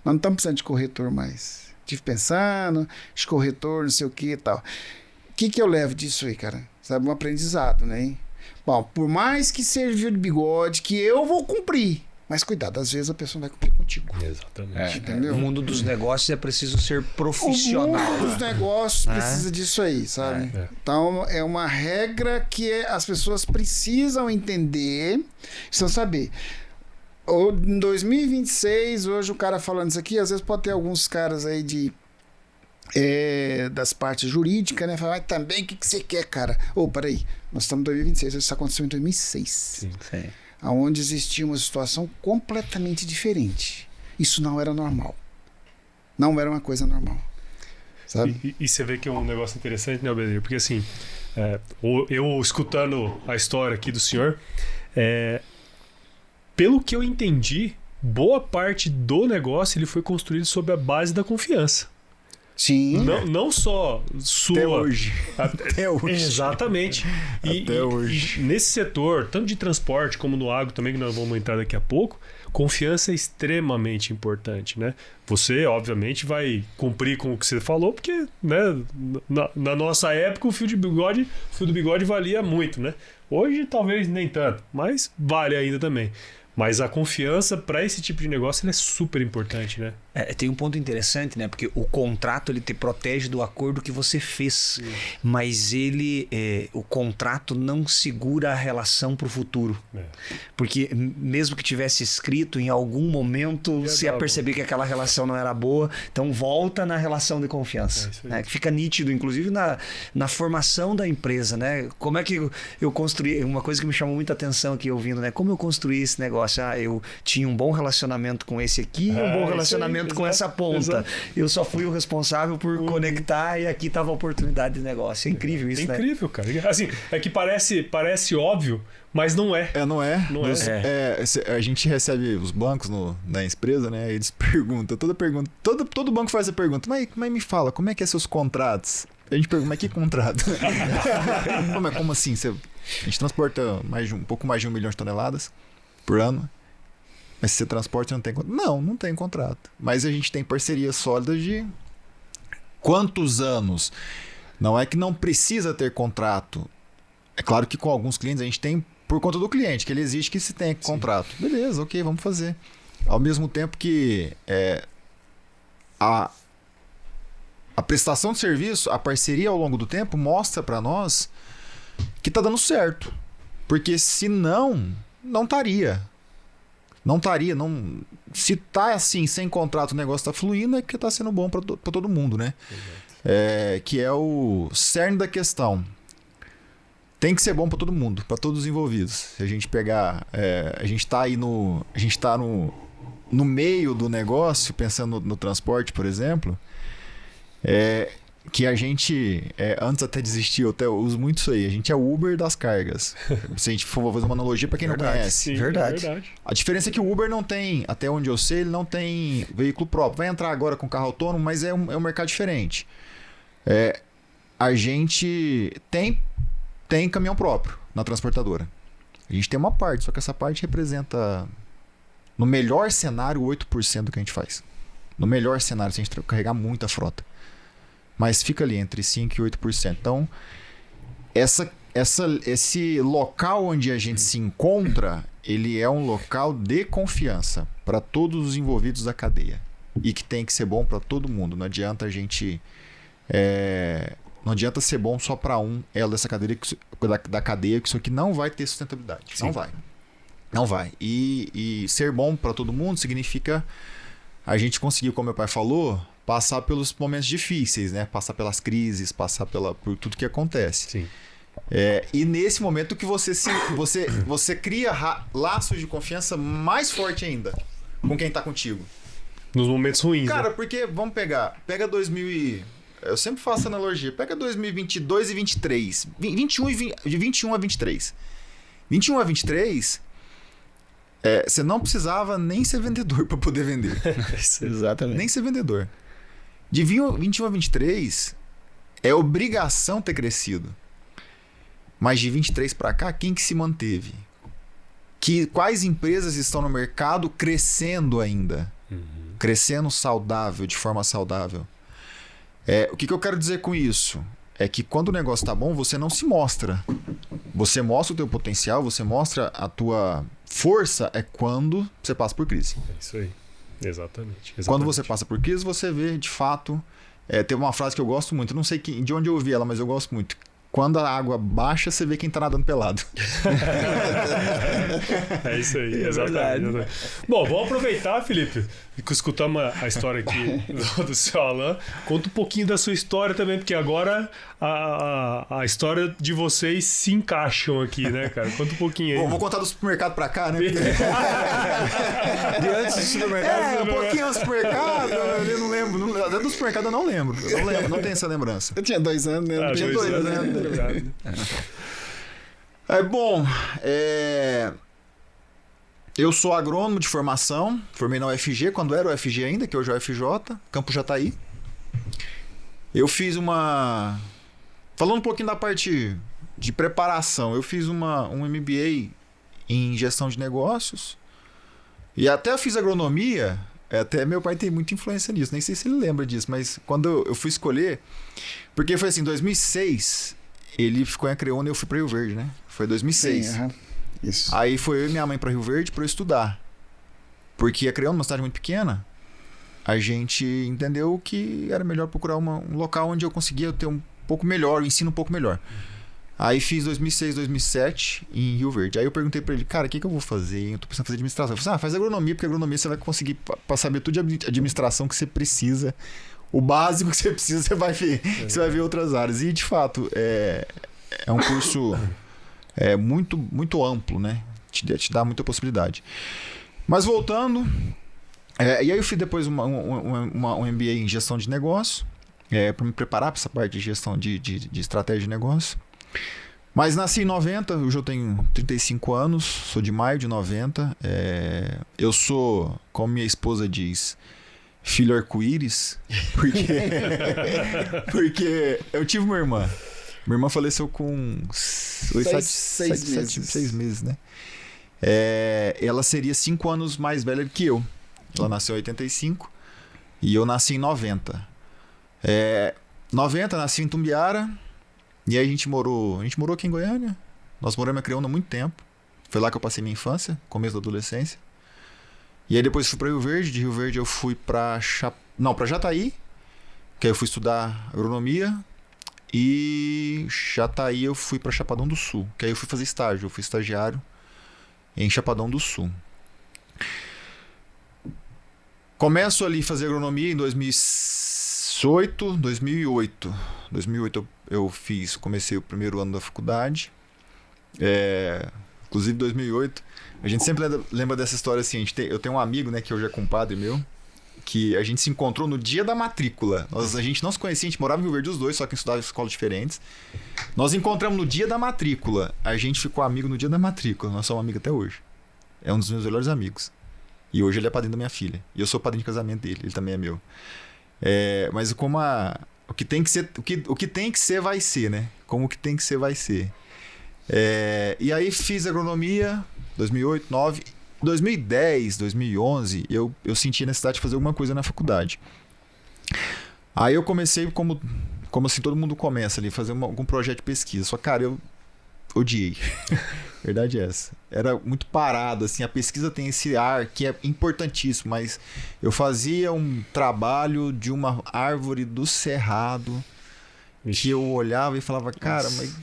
Nós não estamos precisando de corretor mais. Estive pensando, de corretor, não sei o que e tal. O que eu levo disso aí, cara? Sabe, um aprendizado, né? Bom, por mais que serviu de bigode, que eu vou cumprir. Mas cuidado, às vezes a pessoa vai cumprir contigo. Exatamente. Entendeu? No mundo dos negócios é preciso ser profissional. O mundo dos negócios precisa disso aí, sabe? Então, é uma regra que as pessoas precisam entender, precisam saber. Em 2026, hoje o cara falando isso aqui, às vezes pode ter alguns caras aí das partes jurídicas, né? Falar, mas também o que você quer, cara? Peraí, nós estamos em 2026, isso aconteceu em 2006. Sim. Onde existia uma situação completamente diferente. Isso não era normal. Não era uma coisa normal. Sabe? E você vê que é um negócio interessante, né, Albedir? Porque assim, eu escutando a história aqui do senhor, pelo que eu entendi, boa parte do negócio ele foi construído sob a base da confiança. Sim. Não só sua. Até hoje. Até hoje. Exatamente. Até hoje. E nesse setor, tanto de transporte como no agro também, que nós vamos entrar daqui a pouco, confiança é extremamente importante, né? Você, obviamente, vai cumprir com o que você falou, porque, né, na nossa época o fio do bigode valia muito, né? Hoje talvez nem tanto, mas vale ainda também. Mas a confiança para esse tipo de negócio é super importante, né? Tem um ponto interessante, né? Porque o contrato ele te protege do acordo que você fez, mas o contrato não segura a relação para o futuro. Porque mesmo que tivesse escrito, em algum momento você ia perceber que aquela relação não era boa, então volta na relação de confiança. Né? Fica nítido, inclusive na formação da empresa, né? Como é que eu construí? Uma coisa que me chamou muita atenção aqui ouvindo, né? Como eu construí esse negócio? Eu tinha um bom relacionamento com esse aqui, um bom relacionamento com essa ponta. Exato. Eu só fui o responsável por conectar e aqui estava a oportunidade de negócio. É incrível isso, né? É incrível, cara. Assim, é que parece óbvio, mas não é. Não é. A gente recebe os bancos na empresa, né? Eles perguntam, todo banco faz a pergunta, mas me fala, como é que é seus contratos? A gente pergunta, mas que contrato? Como assim? A gente transporta um pouco mais de 1 milhão de toneladas por ano. Mas se você transporta, não tem contrato. Não tem contrato. Mas a gente tem parcerias sólidas de quantos anos? Não é que não precisa ter contrato. É claro que com alguns clientes a gente tem por conta do cliente, que ele exige que se tenha contrato. Beleza, ok, vamos fazer. Ao mesmo tempo que a prestação de serviço, a parceria ao longo do tempo mostra para nós que tá dando certo. Porque se não estaria. Se tá assim, sem contrato, o negócio tá fluindo, é porque tá sendo bom para todo mundo, né? Que é o cerne da questão. Tem que ser bom para todo mundo, para todos os envolvidos. Se a gente pegar, a gente tá no meio do negócio, pensando no transporte, por exemplo, que a gente, antes até desistir, eu até uso muito isso aí, a gente é o Uber das cargas. Se a gente for fazer uma analogia para quem não conhece. Sim, verdade. A diferença é que o Uber não tem, até onde eu sei, ele não tem veículo próprio. Vai entrar agora com carro autônomo, mas é um mercado diferente. A gente tem caminhão próprio na transportadora. A gente tem uma parte, só que essa parte representa, no melhor cenário, 8% do que a gente faz. No melhor cenário, se a gente carregar muita frota. Mas fica ali entre 5% e 8%. Então, esse local onde a gente se encontra, ele é um local de confiança para todos os envolvidos da cadeia. E que tem que ser bom para todo mundo. Não adianta a gente Não adianta ser bom só para um elo dessa cadeia, da cadeia, que isso aqui não vai ter sustentabilidade. Sim. Não vai. Não vai. E ser bom para todo mundo significa a gente conseguir, como meu pai falou, passar pelos momentos difíceis, né? Passar pelas crises, passar por tudo que acontece. Sim. E nesse momento que você cria laços de confiança mais forte ainda com quem tá contigo. Nos momentos ruins, cara, né? Porque, vamos pega 2000 e... Eu sempre faço analogia. Pega 2022 e 23. 21 a 23. 21 a 23, você não precisava nem ser vendedor para poder vender. Exatamente. Nem ser vendedor. De 21 a 23, é obrigação ter crescido. Mas de 23 para cá, quem que se manteve? Quais empresas estão no mercado crescendo ainda? Crescendo saudável, de forma saudável. O que eu quero dizer com isso? É que quando o negócio tá bom, você não se mostra. Você mostra o teu potencial, você mostra a tua força quando você passa por crise. É isso aí. Exatamente. Quando você passa por crise, você vê, de fato... Tem uma frase que eu gosto muito, eu não sei de onde eu ouvi ela, mas eu gosto muito. Quando a água baixa, você vê quem tá nadando pelado. É isso aí, exatamente. Bom, vamos aproveitar, Felipe, que escutamos a história aqui do seu Alan. Conta um pouquinho da sua história também, porque agora a história de vocês se encaixam aqui, né, cara? Conta um pouquinho aí. Vou contar do supermercado pra cá, né? De antes do supermercado. Um pouquinho do supermercado, eu não lembro. Do supermercado eu não lembro. Não tenho essa lembrança. Eu tinha 2 anos, né? Tinha 2 anos. Eu sou agrônomo de formação, formei na UFG, quando era UFG ainda, que hoje é UFJ, Campo Jataí. Eu fiz falando um pouquinho da parte de preparação, eu fiz um MBA em gestão de negócios e até eu fiz agronomia. Até meu pai tem muita influência nisso, nem sei se ele lembra disso, mas quando eu fui escolher, porque foi assim, em 2006... Ele ficou em Acreona e eu fui para Rio Verde, né? Foi 2006. Sim, isso. Aí foi eu e minha mãe para Rio Verde para eu estudar. Porque Acreona, uma cidade muito pequena, a gente entendeu que era melhor procurar um local onde eu conseguia ter um pouco melhor, o ensino um pouco melhor. Aí fiz 2006, 2007 em Rio Verde. Aí eu perguntei para ele, cara, o que eu vou fazer? Eu tô pensando em fazer administração. Eu falei, faz agronomia, porque agronomia você vai conseguir saber tudo de administração que você precisa. O básico que você precisa, você vai ver outras áreas. E, de fato, é um curso muito, muito amplo, né? Te dá muita possibilidade. Mas voltando... e aí eu fiz depois um MBA em gestão de negócio, para me preparar para essa parte de gestão de estratégia de negócio. Mas nasci em 90, hoje eu tenho 35 anos, sou de maio de 90. Eu sou, como minha esposa diz... filho arco-íris, porque eu tive uma irmã. Minha irmã faleceu com 6 meses, né? Ela seria 5 anos mais velha que eu. Ela nasceu em 85 e eu nasci em 90. 90, nasci em Tumbiara e aí a gente morou aqui em Goiânia. Nós moramos em Acreona há muito tempo. Foi lá que eu passei minha infância, começo da adolescência. E aí depois fui para Rio Verde, de Rio Verde eu fui para Jataí, que aí eu fui estudar agronomia, e Jataí eu fui para Chapadão do Sul, que aí eu fui fazer estágio, eu fui estagiário em Chapadão do Sul. Começo ali a fazer agronomia em 2008. 2008 eu comecei o primeiro ano da faculdade, inclusive 2008. A gente sempre lembra dessa história assim, eu tenho um amigo, né, que hoje é compadre meu, que a gente se encontrou no dia da matrícula. A gente não se conhecia, a gente morava em Rio Verde os dois, só que estudava em escolas diferentes. Nós encontramos no dia da matrícula, a gente ficou amigo no dia da matrícula, nós somos amigos até hoje. É um dos meus melhores amigos. E hoje ele é padrinho da minha filha. E eu sou padrinho de casamento dele, ele também é meu. Mas como o que tem que ser, o que tem que ser vai ser, né? Como o que tem que ser vai ser. E aí fiz agronomia 2008, 2009, 2010, 2011 eu senti a necessidade de fazer alguma coisa na faculdade. Aí eu comecei como assim todo mundo começa ali, fazer algum projeto de pesquisa. Só, cara, eu odiei. Verdade é essa. Era muito parado, assim, a pesquisa tem esse ar que é importantíssimo, mas eu fazia um trabalho de uma árvore do cerrado que eu olhava e falava, cara, mas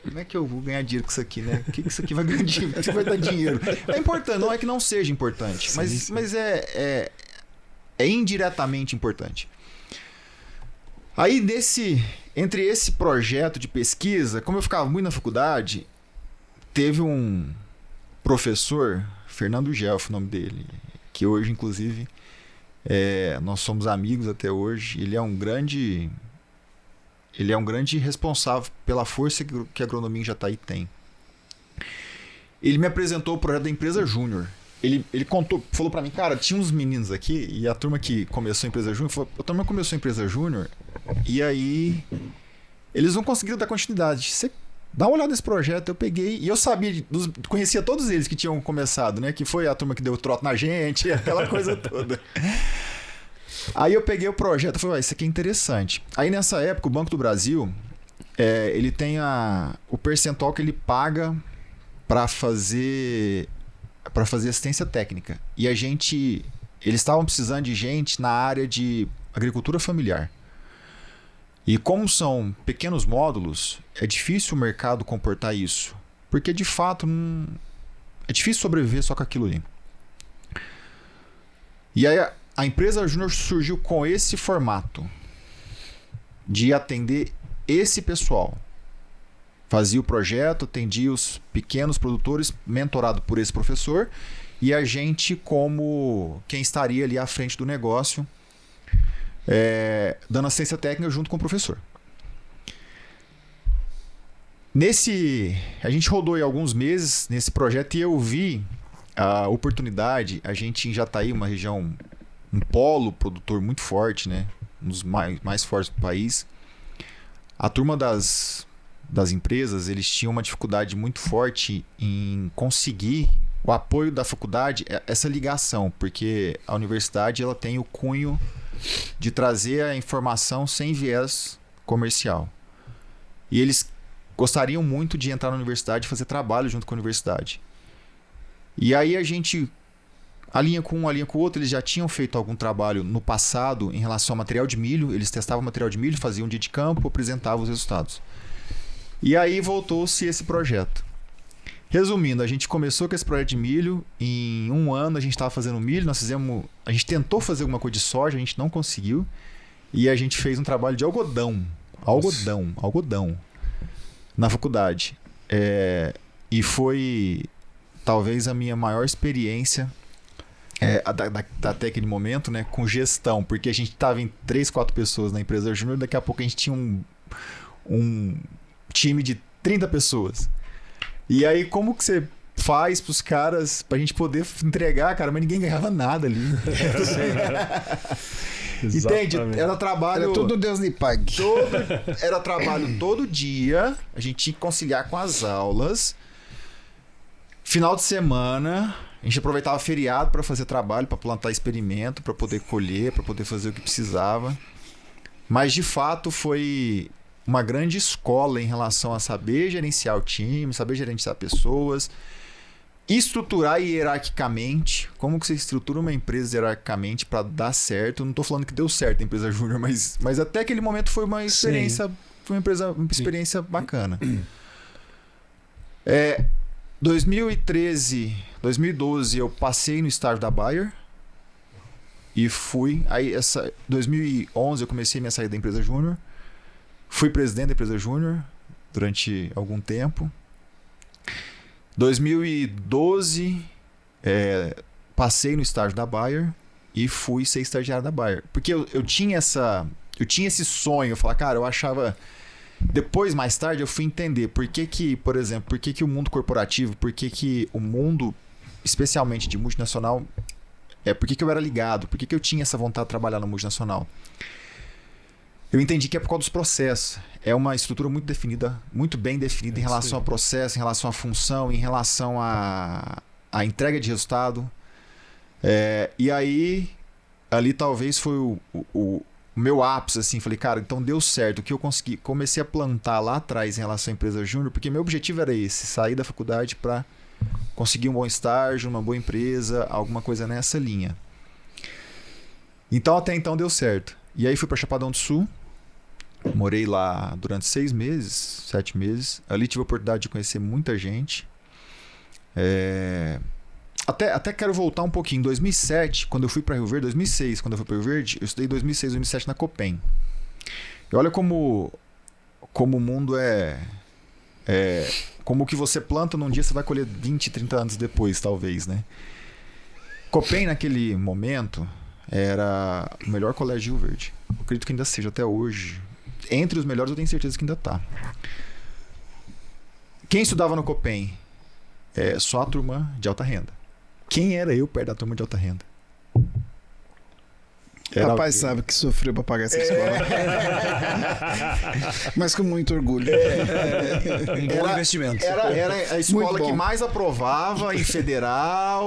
como é que eu vou ganhar dinheiro com isso aqui, né? O que isso aqui vai ganhar dinheiro? O que vai dar dinheiro? É importante, não é que não seja importante, mas é indiretamente importante. Aí, entre esse projeto de pesquisa, como eu ficava muito na faculdade, teve um professor, Fernando Gelf, o nome dele, que hoje, inclusive, nós somos amigos até hoje. Ele é um grande responsável pela força que a agronomia em Jataí tem. Ele me apresentou o projeto da empresa Júnior. Ele falou pra mim, cara, tinha uns meninos aqui, e a turma que começou a empresa Júnior, falou, a turma começou a empresa Júnior, e aí eles não conseguiram dar continuidade. Você dá uma olhada nesse projeto. Eu peguei, e eu sabia, conhecia todos eles que tinham começado, né? Que foi a turma que deu trote na gente, aquela coisa toda. Aí eu peguei o projeto e falei, isso aqui é interessante. Aí nessa época, o Banco do Brasil, ele tem o percentual que ele paga para fazer assistência técnica. E eles estavam precisando de gente na área de agricultura familiar. E como são pequenos módulos, é difícil o mercado comportar isso. Porque, de fato, é difícil sobreviver só com aquilo ali. E aí a empresa Júnior surgiu com esse formato de atender esse pessoal. Fazia o projeto, atendia os pequenos produtores, mentorado por esse professor, e a gente como quem estaria ali à frente do negócio, dando assistência técnica junto com o professor. A gente rodou aí alguns meses nesse projeto e eu vi a oportunidade. A gente em Jataí, uma região, um polo produtor muito forte, né? Um dos mais fortes do país. A turma das empresas, eles tinham uma dificuldade muito forte em conseguir o apoio da faculdade, essa ligação, porque a universidade ela tem o cunho de trazer a informação sem viés comercial. E eles gostariam muito de entrar na universidade e fazer trabalho junto com a universidade. E aí a gente alinha com um, alinha com o outro. Eles já tinham feito algum trabalho no passado em relação ao material de milho. Eles testavam material de milho, faziam um dia de campo, apresentavam os resultados. E aí voltou-se esse projeto. Resumindo, a gente começou com esse projeto de milho. Em um ano a gente estava fazendo milho. A gente tentou fazer alguma coisa de soja, a gente não conseguiu. E a gente fez um trabalho de algodão na faculdade. E foi talvez a minha maior experiência até aquele momento, né, com gestão, porque a gente estava em 3, 4 pessoas na empresa Júnior. Daqui a pouco a gente tinha um time de 30 pessoas. E aí, como que você faz pros caras pra gente poder entregar, cara? Mas ninguém ganhava nada ali. Entende? Era trabalho... Era tudo Deus lhe pague. Era trabalho todo dia. A gente tinha que conciliar com as aulas. Final de semana, a gente aproveitava feriado para fazer trabalho, para plantar experimento, para poder colher, para poder fazer o que precisava. Mas, de fato, foi uma grande escola em relação a saber gerenciar o time, saber gerenciar pessoas, estruturar hierarquicamente. Como que você estrutura uma empresa hierarquicamente para dar certo? Eu não estou falando que deu certo a empresa Júnior, mas até aquele momento foi uma experiência, uma experiência bacana. 2012 eu passei no estágio da Bayer e fui. Aí 2011 eu comecei minha saída da empresa Júnior. Fui presidente da empresa Júnior durante algum tempo. 2012 passei no estágio da Bayer e fui ser estagiário da Bayer. Porque eu tinha esse sonho, eu falava, cara, eu achava... Depois, mais tarde, eu fui entender por que, por exemplo, por que o mundo corporativo, por que o mundo, especialmente de multinacional, por que eu era ligado, por que eu tinha essa vontade de trabalhar no multinacional. Eu entendi que é por causa dos processos. É uma estrutura muito definida, muito bem definida em relação ao processo, em relação à função, em relação à entrega de resultado. E aí, ali talvez foi o meu ápice, assim. Falei, cara, então deu certo. O que eu consegui, comecei a plantar lá atrás em relação à empresa Júnior, porque meu objetivo era esse, sair da faculdade para conseguir um bom estágio, uma boa empresa, alguma coisa nessa linha. Então, até então deu certo. E aí fui para Chapadão do Sul Morei lá durante 6 meses, 7 meses. Ali tive a oportunidade de conhecer muita gente. Até quero voltar um pouquinho. Em 2007, quando eu fui para Rio Verde, 2006, quando eu fui para Rio Verde, eu estudei 2006, 2007 na Copem. E olha como o mundo como o que você planta num dia você vai colher 20, 30 anos depois, talvez, né? Copem, naquele momento, era o melhor colégio de Rio Verde. Eu acredito que ainda seja até hoje. Entre os melhores, eu tenho certeza que ainda tá. Quem estudava no Copem? Só a turma de alta renda. Quem era eu perto da turma de alta renda? Rapaz, sabe que sofreu pra pagar essa escola. Mas com muito orgulho. Um bom investimento. Era a escola que mais aprovava em federal,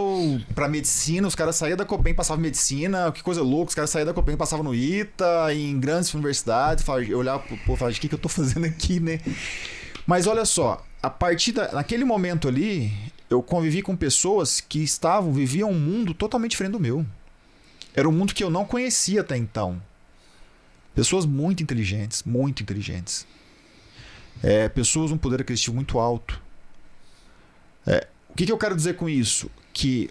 pra medicina. Os caras saíam da Copem e passavam medicina. Que coisa louca. Os caras saíam da Copem e passavam no ITA, em grandes universidades. Eu olhava pro povo e falava, o que eu tô fazendo aqui, né? Mas olha só, naquele momento ali, eu convivi com pessoas que viviam um mundo totalmente diferente do meu. Era um mundo que eu não conhecia até então. Pessoas muito inteligentes, muito inteligentes. Pessoas de um poder aquisitivo muito alto. O que eu quero dizer com isso? Que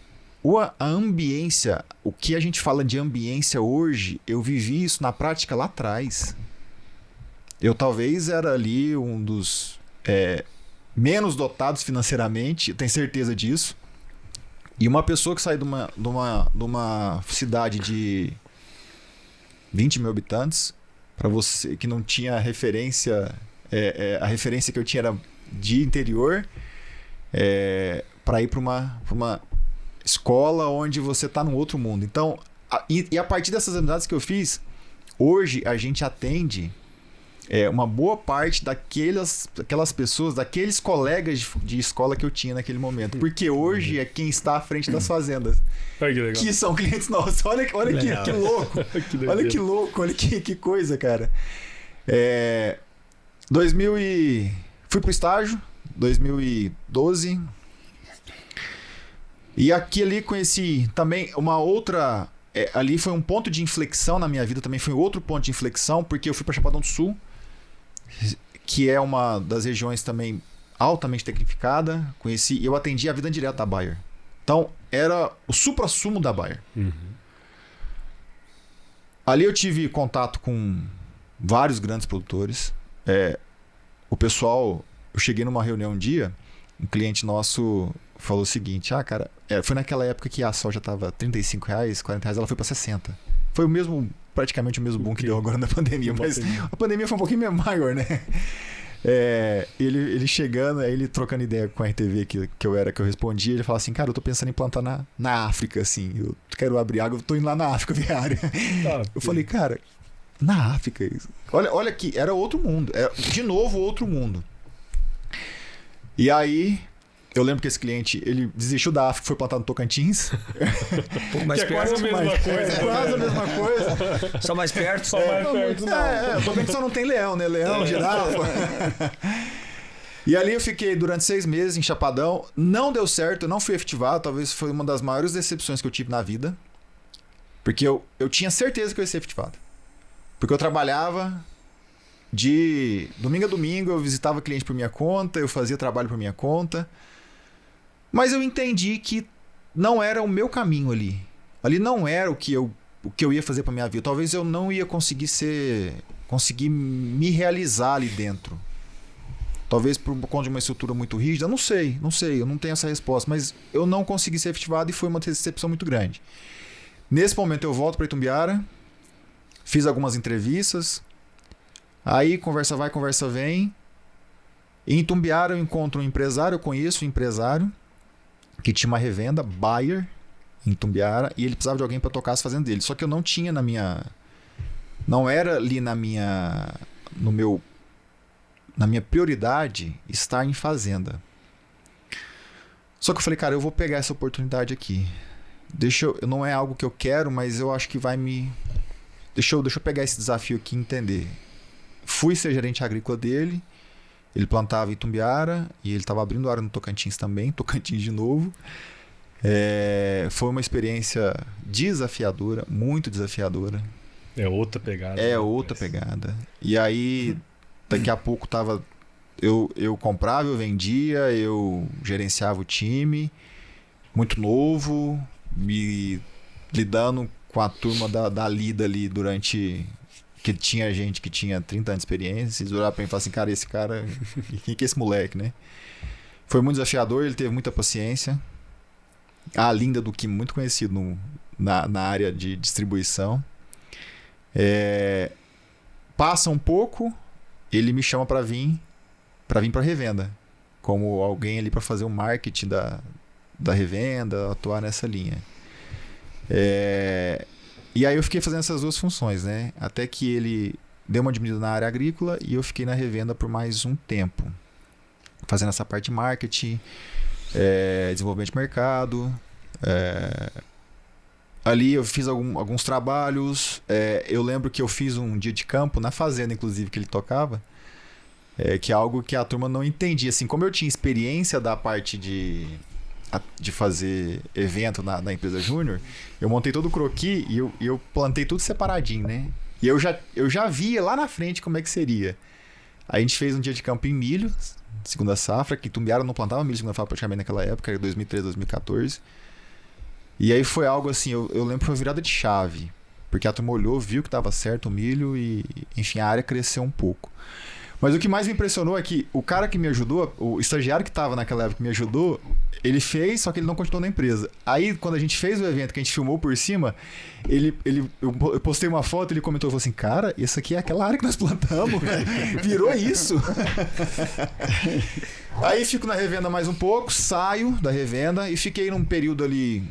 a ambiência, o que a gente fala de ambiência hoje, eu vivi isso na prática lá atrás. Eu talvez era ali um dos menos dotados financeiramente, eu tenho certeza disso. E uma pessoa que sai de uma cidade de 20 mil habitantes, para você que não tinha referência, a referência que eu tinha era de interior, para ir para uma escola onde você está num outro mundo. Então, e a partir dessas amizades que eu fiz, hoje a gente atende uma boa parte daquelas pessoas, daqueles colegas de escola que eu tinha naquele momento. Porque hoje é quem está à frente das fazendas. Ai, que legal. Que são clientes nossos. Olha que louco. Olha que louco. Olha que coisa, cara. Fui pro estágio, 2012. E ali conheci também uma outra... ali foi um ponto de inflexão na minha vida, também foi outro ponto de inflexão, porque eu fui para Chapadão do Sul, que é uma das regiões também altamente tecnificada. Eu atendi a vida direta da Bayer. Então, era o suprassumo da Bayer. Uhum. Ali eu tive contato com vários grandes produtores. O pessoal... Eu cheguei numa reunião um dia, um cliente nosso falou o seguinte, cara, foi naquela época que a soja estava R$35, R$40, ela foi para 60. Foi praticamente o mesmo boom que deu agora na pandemia, mas a pandemia foi um pouquinho maior, né? Ele chegando, aí ele trocando ideia com a RTV que eu respondia, ele falava assim, cara, eu tô pensando em plantar na África, assim, eu quero abrir água, eu tô indo lá na África ver área. Eu falei, cara, na África, olha aqui, era outro mundo, de novo outro mundo. E aí, eu lembro que esse cliente, ele desistiu da África e foi plantar no Tocantins. Mais que é quase a mesma coisa. Quase a mesma coisa. Só mais perto? Só mais perto. O Tocantins só não tem leão, né? Leão, girafa. E ali eu fiquei durante 6 meses em Chapadão. Não deu certo, eu não fui efetivado. Talvez foi uma das maiores decepções que eu tive na vida. Porque eu tinha certeza que eu ia ser efetivado. Porque eu trabalhava... De domingo a domingo eu visitava cliente por minha conta, eu fazia trabalho por minha conta. Mas eu entendi que não era o meu caminho ali. Ali não era o que eu ia fazer para minha vida. Talvez eu não ia conseguir me realizar ali dentro. Talvez por conta de uma estrutura muito rígida, não sei, eu não tenho essa resposta, mas eu não consegui ser efetivado e foi uma decepção muito grande. Nesse momento eu volto para Itumbiara, fiz algumas entrevistas. Aí conversa vai, conversa vem. Em Itumbiara eu encontro um empresário, eu conheço um empresário que tinha uma revenda, Bayer, em Itumbiara, e ele precisava de alguém para tocar as fazendas dele. Só que eu não tinha não era ali na minha prioridade estar em fazenda. Só que eu falei, cara, eu vou pegar essa oportunidade aqui. Não é algo que eu quero, mas eu acho que vai me... Deixa eu pegar esse desafio aqui e entender. Fui ser gerente agrícola dele, ele plantava em Itumbiara e ele estava abrindo área no Tocantins também, Tocantins de novo. Foi uma experiência desafiadora, muito desafiadora. É outra pegada. É outra pegada. E aí, daqui a pouco tava... Eu comprava, eu vendia, eu gerenciava o time, muito novo, me lidando com a turma da lida ali durante... Que tinha gente que tinha 30 anos de experiência, e olhar pra mim e falar assim, cara, esse cara... Quem que é esse moleque, né? Foi muito desafiador, ele teve muita paciência. A Linda do Kim, muito conhecido na área de distribuição. Passa um pouco, ele me chama para vir para revenda, como alguém ali para fazer o marketing da revenda, atuar nessa linha. E aí eu fiquei fazendo essas duas funções, né? Até que ele deu uma diminuída na área agrícola e eu fiquei na revenda por mais um tempo, fazendo essa parte de marketing, desenvolvimento de mercado. Ali eu fiz alguns trabalhos. Eu lembro que eu fiz um dia de campo na fazenda, inclusive, que ele tocava, que é algo que a turma não entendia. Assim, como eu tinha experiência da parte de fazer evento na empresa Júnior, eu montei todo o croquis e eu plantei tudo separadinho, né? E eu já via lá na frente como é que seria. Aí a gente fez um dia de campo em milho, segunda safra, que Itumbiara não plantava milho segunda safra praticamente naquela época, era 2013, 2014. E aí foi algo assim, eu lembro que foi uma virada de chave, porque a turma olhou, viu que estava certo o milho e, enfim, a área cresceu um pouco. Mas o que mais me impressionou é que o cara que me ajudou, o estagiário que estava naquela época que me ajudou, ele fez, só que ele não continuou na empresa. Aí, quando a gente fez o evento, que a gente filmou por cima, eu postei uma foto, ele comentou, falou assim, cara, isso aqui é aquela área que nós plantamos, virou isso. Aí fico na revenda mais um pouco, saio da revenda e fiquei num período ali,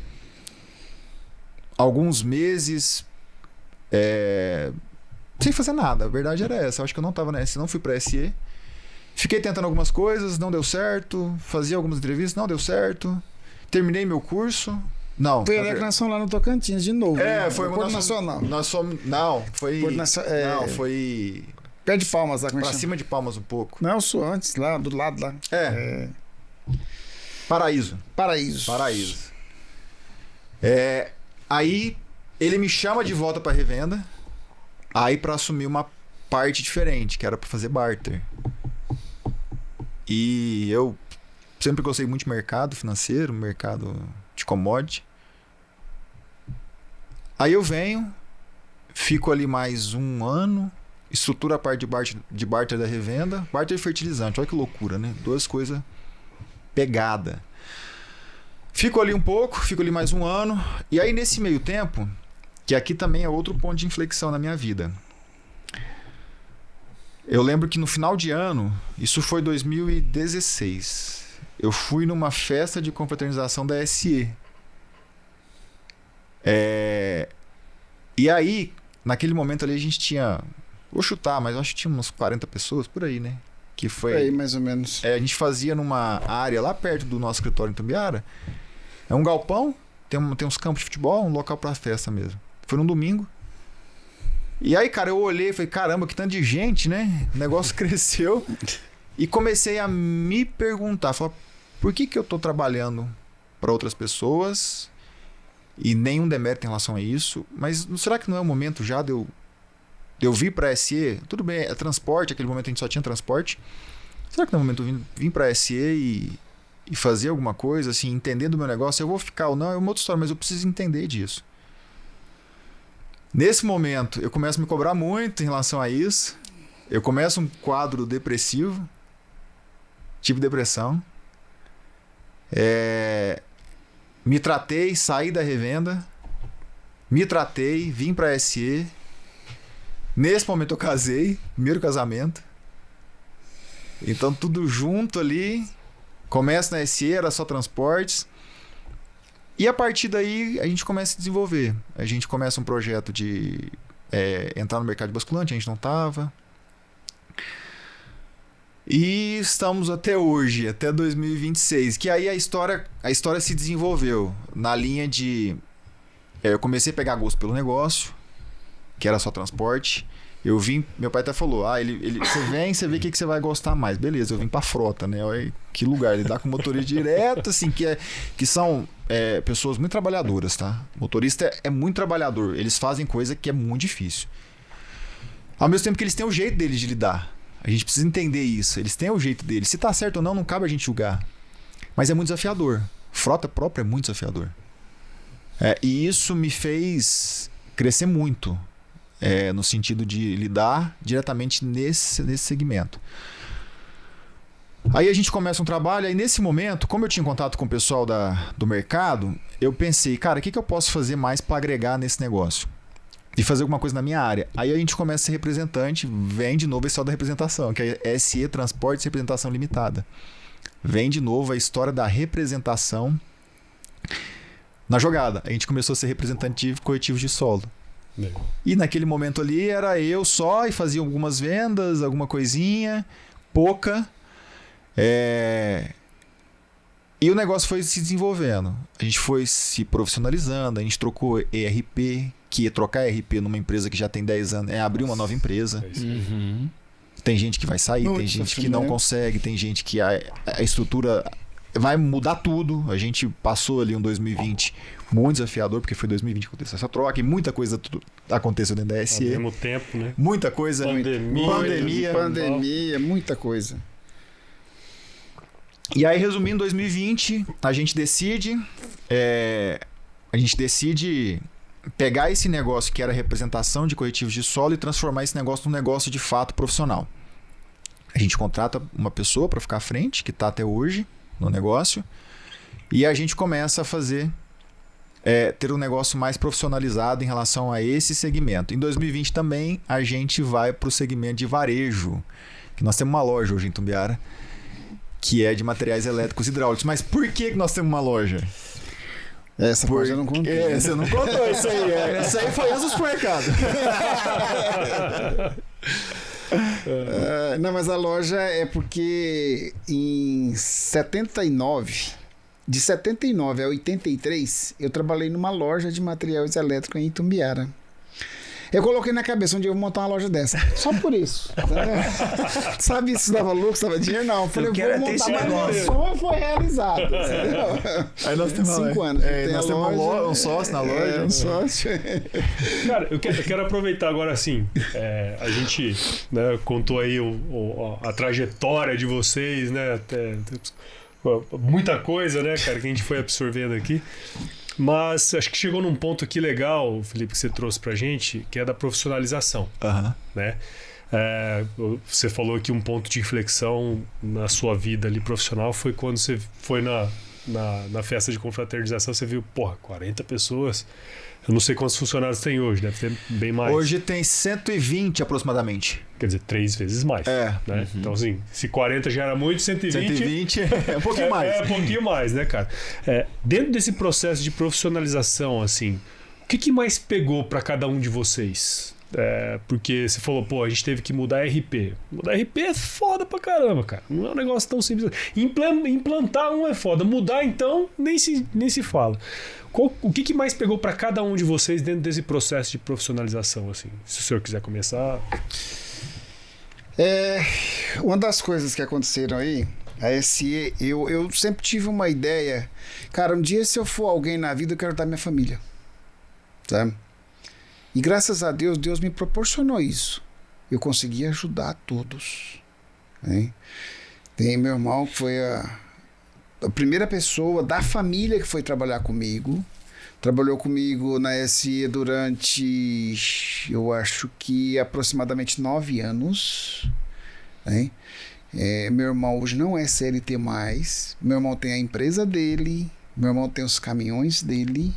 alguns meses, sem fazer nada. A verdade era essa. Eu acho que eu não estava na SE, não fui para SE. Fiquei tentando algumas coisas, não deu certo. Fazia algumas entrevistas, não deu certo. Terminei meu curso. Não. Foi a reclamação lá no Tocantins de novo. Foi o Porto Nacional. Nós fomos. Não, foi. Não, foi. Pé de Palmas lá, como é que pra chama? cima de Palmas um pouco. Não, eu sou antes, lá, do lado lá. Paraíso. Aí ele me chama de volta para revenda. Aí para assumir uma parte diferente, que era para fazer barter. E eu sempre gostei muito de mercado financeiro, mercado de commodity. Aí eu venho, fico ali mais um ano, estruturo a parte de barter da revenda, barter e fertilizante, olha que loucura, né? Duas coisas pegadas. Fico ali um pouco, fico ali mais um ano, e aí nesse meio tempo, que aqui também é outro ponto de inflexão na minha vida. Eu lembro que no final de ano, isso foi 2016, eu fui numa festa de confraternização da SE. E aí, naquele momento ali, a gente tinha... Vou chutar, mas eu acho que tinha umas 40 pessoas por aí, né? Que foi... Aí, mais ou menos. A gente fazia numa área lá perto do nosso escritório em Itumbiara. É um galpão, tem uns campos de futebol, um local pra festa mesmo. Foi num domingo. E aí, cara, eu olhei e falei, caramba, que tanto de gente, né? O negócio cresceu. E comecei a me perguntar, falar, por que eu tô trabalhando para outras pessoas e nenhum demérito em relação a isso? Mas será que não é o momento já de eu vir para a SE? Tudo bem, é transporte, aquele momento a gente só tinha transporte. Será que não é o momento de eu vir para a SE e fazer alguma coisa, assim, entender do meu negócio? Eu vou ficar ou não, é uma outra história, mas eu preciso entender disso. Nesse momento, eu começo a me cobrar muito em relação a isso. Eu começo um quadro depressivo, tive depressão. Me tratei, saí da revenda, me tratei, vim para a SE. Nesse momento eu casei, primeiro casamento. Então tudo junto ali. Começo na SE, era só transportes. E a partir daí a gente começa a desenvolver. A gente começa um projeto de entrar no mercado de basculante, a gente não estava. E estamos até hoje, até 2026. Que aí a história se desenvolveu na linha de... eu comecei a pegar gosto pelo negócio, que era só transporte. Eu vim, meu pai até falou, você vem, você vê o que você vai gostar mais. Beleza, eu vim pra frota, né? Olha que lugar, lidar com motorista direto, assim, que são pessoas muito trabalhadoras, tá? Motorista é muito trabalhador. Eles fazem coisa que é muito difícil. Ao mesmo tempo que eles têm o jeito deles de lidar. A gente precisa entender isso. Eles têm o jeito deles. Se tá certo ou não cabe a gente julgar. Mas é muito desafiador. Frota própria é muito desafiador. E isso me fez crescer muito. No sentido de lidar diretamente nesse segmento. Aí a gente começa um trabalho, aí nesse momento, como eu tinha contato com o pessoal do mercado, eu pensei, cara, o que eu posso fazer mais para agregar nesse negócio? E fazer alguma coisa na minha área. Aí a gente começa a ser representante, vem de novo a história da representação, que é SE Transportes Representação Limitada. Vem de novo a história da representação na jogada. A gente começou a ser representante de corretivos de solo. E naquele momento ali era eu só e fazia algumas vendas, alguma coisinha, pouca. E o negócio foi se desenvolvendo. A gente foi se profissionalizando, a gente trocou ERP, que é trocar ERP numa empresa que já tem 10 anos, abrir uma nova empresa. Uhum. Tem gente que vai sair, tem gente que não consegue, tem gente que a estrutura vai mudar tudo. A gente passou ali um 2020 muito desafiador, porque foi 2020 que aconteceu essa troca e muita coisa aconteceu dentro da SE. Ao mesmo tempo, né? Muita coisa. Pandemia, muita coisa. E aí, resumindo, 2020, a gente decide pegar esse negócio que era representação de corretivos de solo e transformar esse negócio num negócio de fato profissional. A gente contrata uma pessoa para ficar à frente, que está até hoje no negócio, e a gente começa a fazer, ter um negócio mais profissionalizado em relação a esse segmento. Em 2020 também, a gente vai para o segmento de varejo, que nós temos uma loja hoje em Itumbiara, que é de materiais elétricos e hidráulicos. Mas por que nós temos uma loja? Essa coisa eu não contei. Você não contou isso aí. Isso aí foi antes do supermercado. Não, mas a loja é porque em 79, de 79 a 83, eu trabalhei numa loja de materiais elétricos em Itumbiara. Eu coloquei na cabeça onde eu vou montar uma loja dessa. Só por isso. Sabe se dava lucro, se dava dinheiro? Não. Eu falei, eu vou montar, mas meu sonho foi realizado. Aí nós temos 5 anos. Nós temos um sócio na loja. Um sócio. Cara, eu quero aproveitar agora assim. A gente, né, contou aí a trajetória de vocês, né? Muita coisa, né, cara, que a gente foi absorvendo aqui. Mas acho que chegou num ponto aqui legal, Felipe, que você trouxe pra gente, que é da profissionalização. Né? Você falou que um ponto de inflexão na sua vida ali profissional foi quando você foi na festa de confraternização, você viu, 40 pessoas. Eu não sei quantos funcionários tem hoje, deve ter bem mais. Hoje tem 120 aproximadamente. Quer dizer, 3 vezes mais. Né? Uhum. Então, assim, se 40 já era muito, 120 é um pouquinho mais. É um pouquinho mais, né, cara? Dentro desse processo de profissionalização, assim, o que mais pegou para cada um de vocês? Porque você falou, a gente teve que mudar RP. Mudar RP é foda pra caramba, cara. Não é um negócio tão simples. Implantar é foda. Mudar, então, nem se fala. O que mais pegou para cada um de vocês dentro desse processo de profissionalização, assim? Se o senhor quiser começar. Uma das coisas que aconteceram aí, a SE, eu sempre tive uma ideia. Cara, um dia se eu for alguém na vida, eu quero dar minha família. Sabe? E graças a Deus, Deus me proporcionou isso. Eu consegui ajudar todos. Né? Tem meu irmão que foi a primeira pessoa da família que foi trabalhar comigo. Trabalhou comigo na SE durante, eu acho que aproximadamente 9 anos. Né? Meu irmão hoje não é CLT mais. Meu irmão tem a empresa dele. Meu irmão tem os caminhões dele.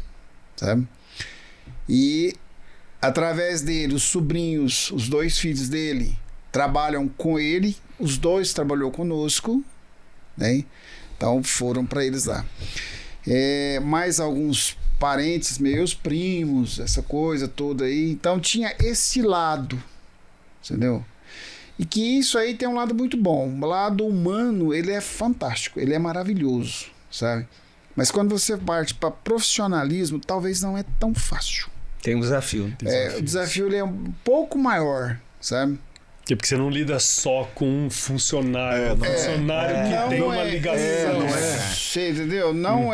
Sabe? E através dele, os sobrinhos, os 2 filhos dele trabalham com ele. Os 2 trabalhou conosco. Né? Então foram para eles lá. Mais alguns parentes meus, primos, essa coisa toda aí. Então tinha esse lado, entendeu? E que isso aí tem um lado muito bom. O lado humano, ele é fantástico, ele é maravilhoso, sabe? Mas quando você parte para profissionalismo, talvez não é tão fácil. Tem um desafio. O desafio ele é um pouco maior, sabe? Porque você não lida só com um funcionário. Funcionário que tem uma ligação. Você entendeu? Não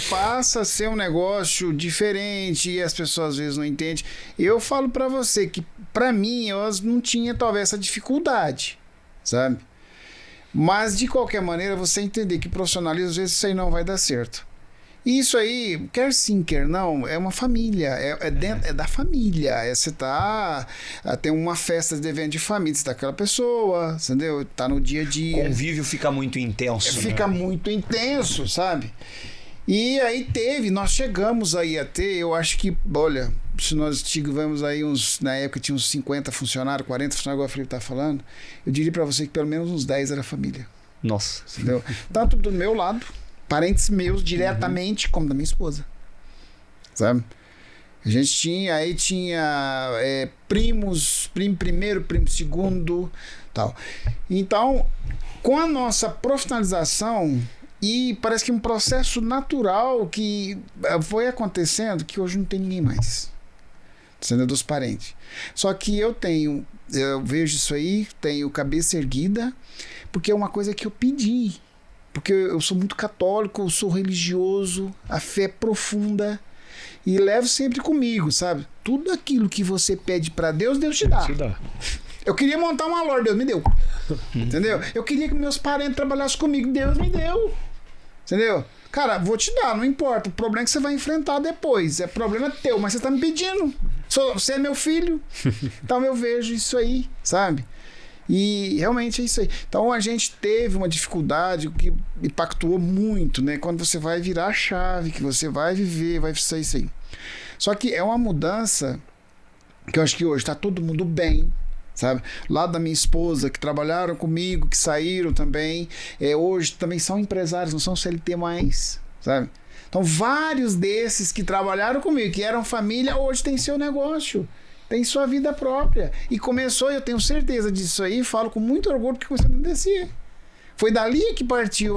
passa a ser um negócio diferente e as pessoas às vezes não entendem. Eu falo pra você que, pra mim, eu não tinha talvez essa dificuldade, sabe? Mas, de qualquer maneira, você entender que profissionalismo, às vezes, isso aí não vai dar certo. E isso aí, quer sim, quer não, é uma família, é da família. Você tem uma festa de evento de família, você tá com aquela pessoa, entendeu? Tá no dia a dia. O convívio fica muito intenso. Fica muito intenso, sabe? E aí nós chegamos aí a ter, eu acho que, olha, se nós tivemos aí na época tinha uns 50 funcionários, 40 funcionários, igual o Felipe tá falando, eu diria pra você que pelo menos uns 10 era família. Nossa. Entendeu? Tanto do meu lado, parentes meus diretamente, como da minha esposa. Sabe? A gente tinha primos, primo primeiro, primo segundo, tal. Então, com a nossa profissionalização e parece que um processo natural que foi acontecendo, que hoje não tem ninguém mais. Sendo dos parentes. Só que eu vejo isso aí, tenho cabeça erguida, porque é uma coisa que eu pedi. Porque eu sou muito católico, eu sou religioso, a fé é profunda e levo sempre comigo, sabe? Tudo aquilo que você pede pra Deus, Deus te dá. Eu queria montar uma loja, Deus me deu. Entendeu? Eu queria que meus parentes trabalhassem comigo, Deus me deu. Entendeu? Cara, vou te dar, não importa. O problema é que você vai enfrentar depois. É problema teu, mas você tá me pedindo. Você é meu filho. Então eu vejo isso aí, sabe? E realmente é isso aí. Então a gente teve uma dificuldade que impactou muito, né? Quando você vai virar a chave, que você vai viver, vai ser isso aí. Só que é uma mudança que eu acho que hoje tá todo mundo bem, sabe? Lá da minha esposa, que trabalharam comigo, que saíram também, hoje também são empresários, não são CLT mais, sabe? Então vários desses que trabalharam comigo, que eram família, hoje tem seu negócio. Tem sua vida própria. E começou, eu tenho certeza disso aí, falo com muito orgulho, porque começou a acontecer. Foi dali que partiu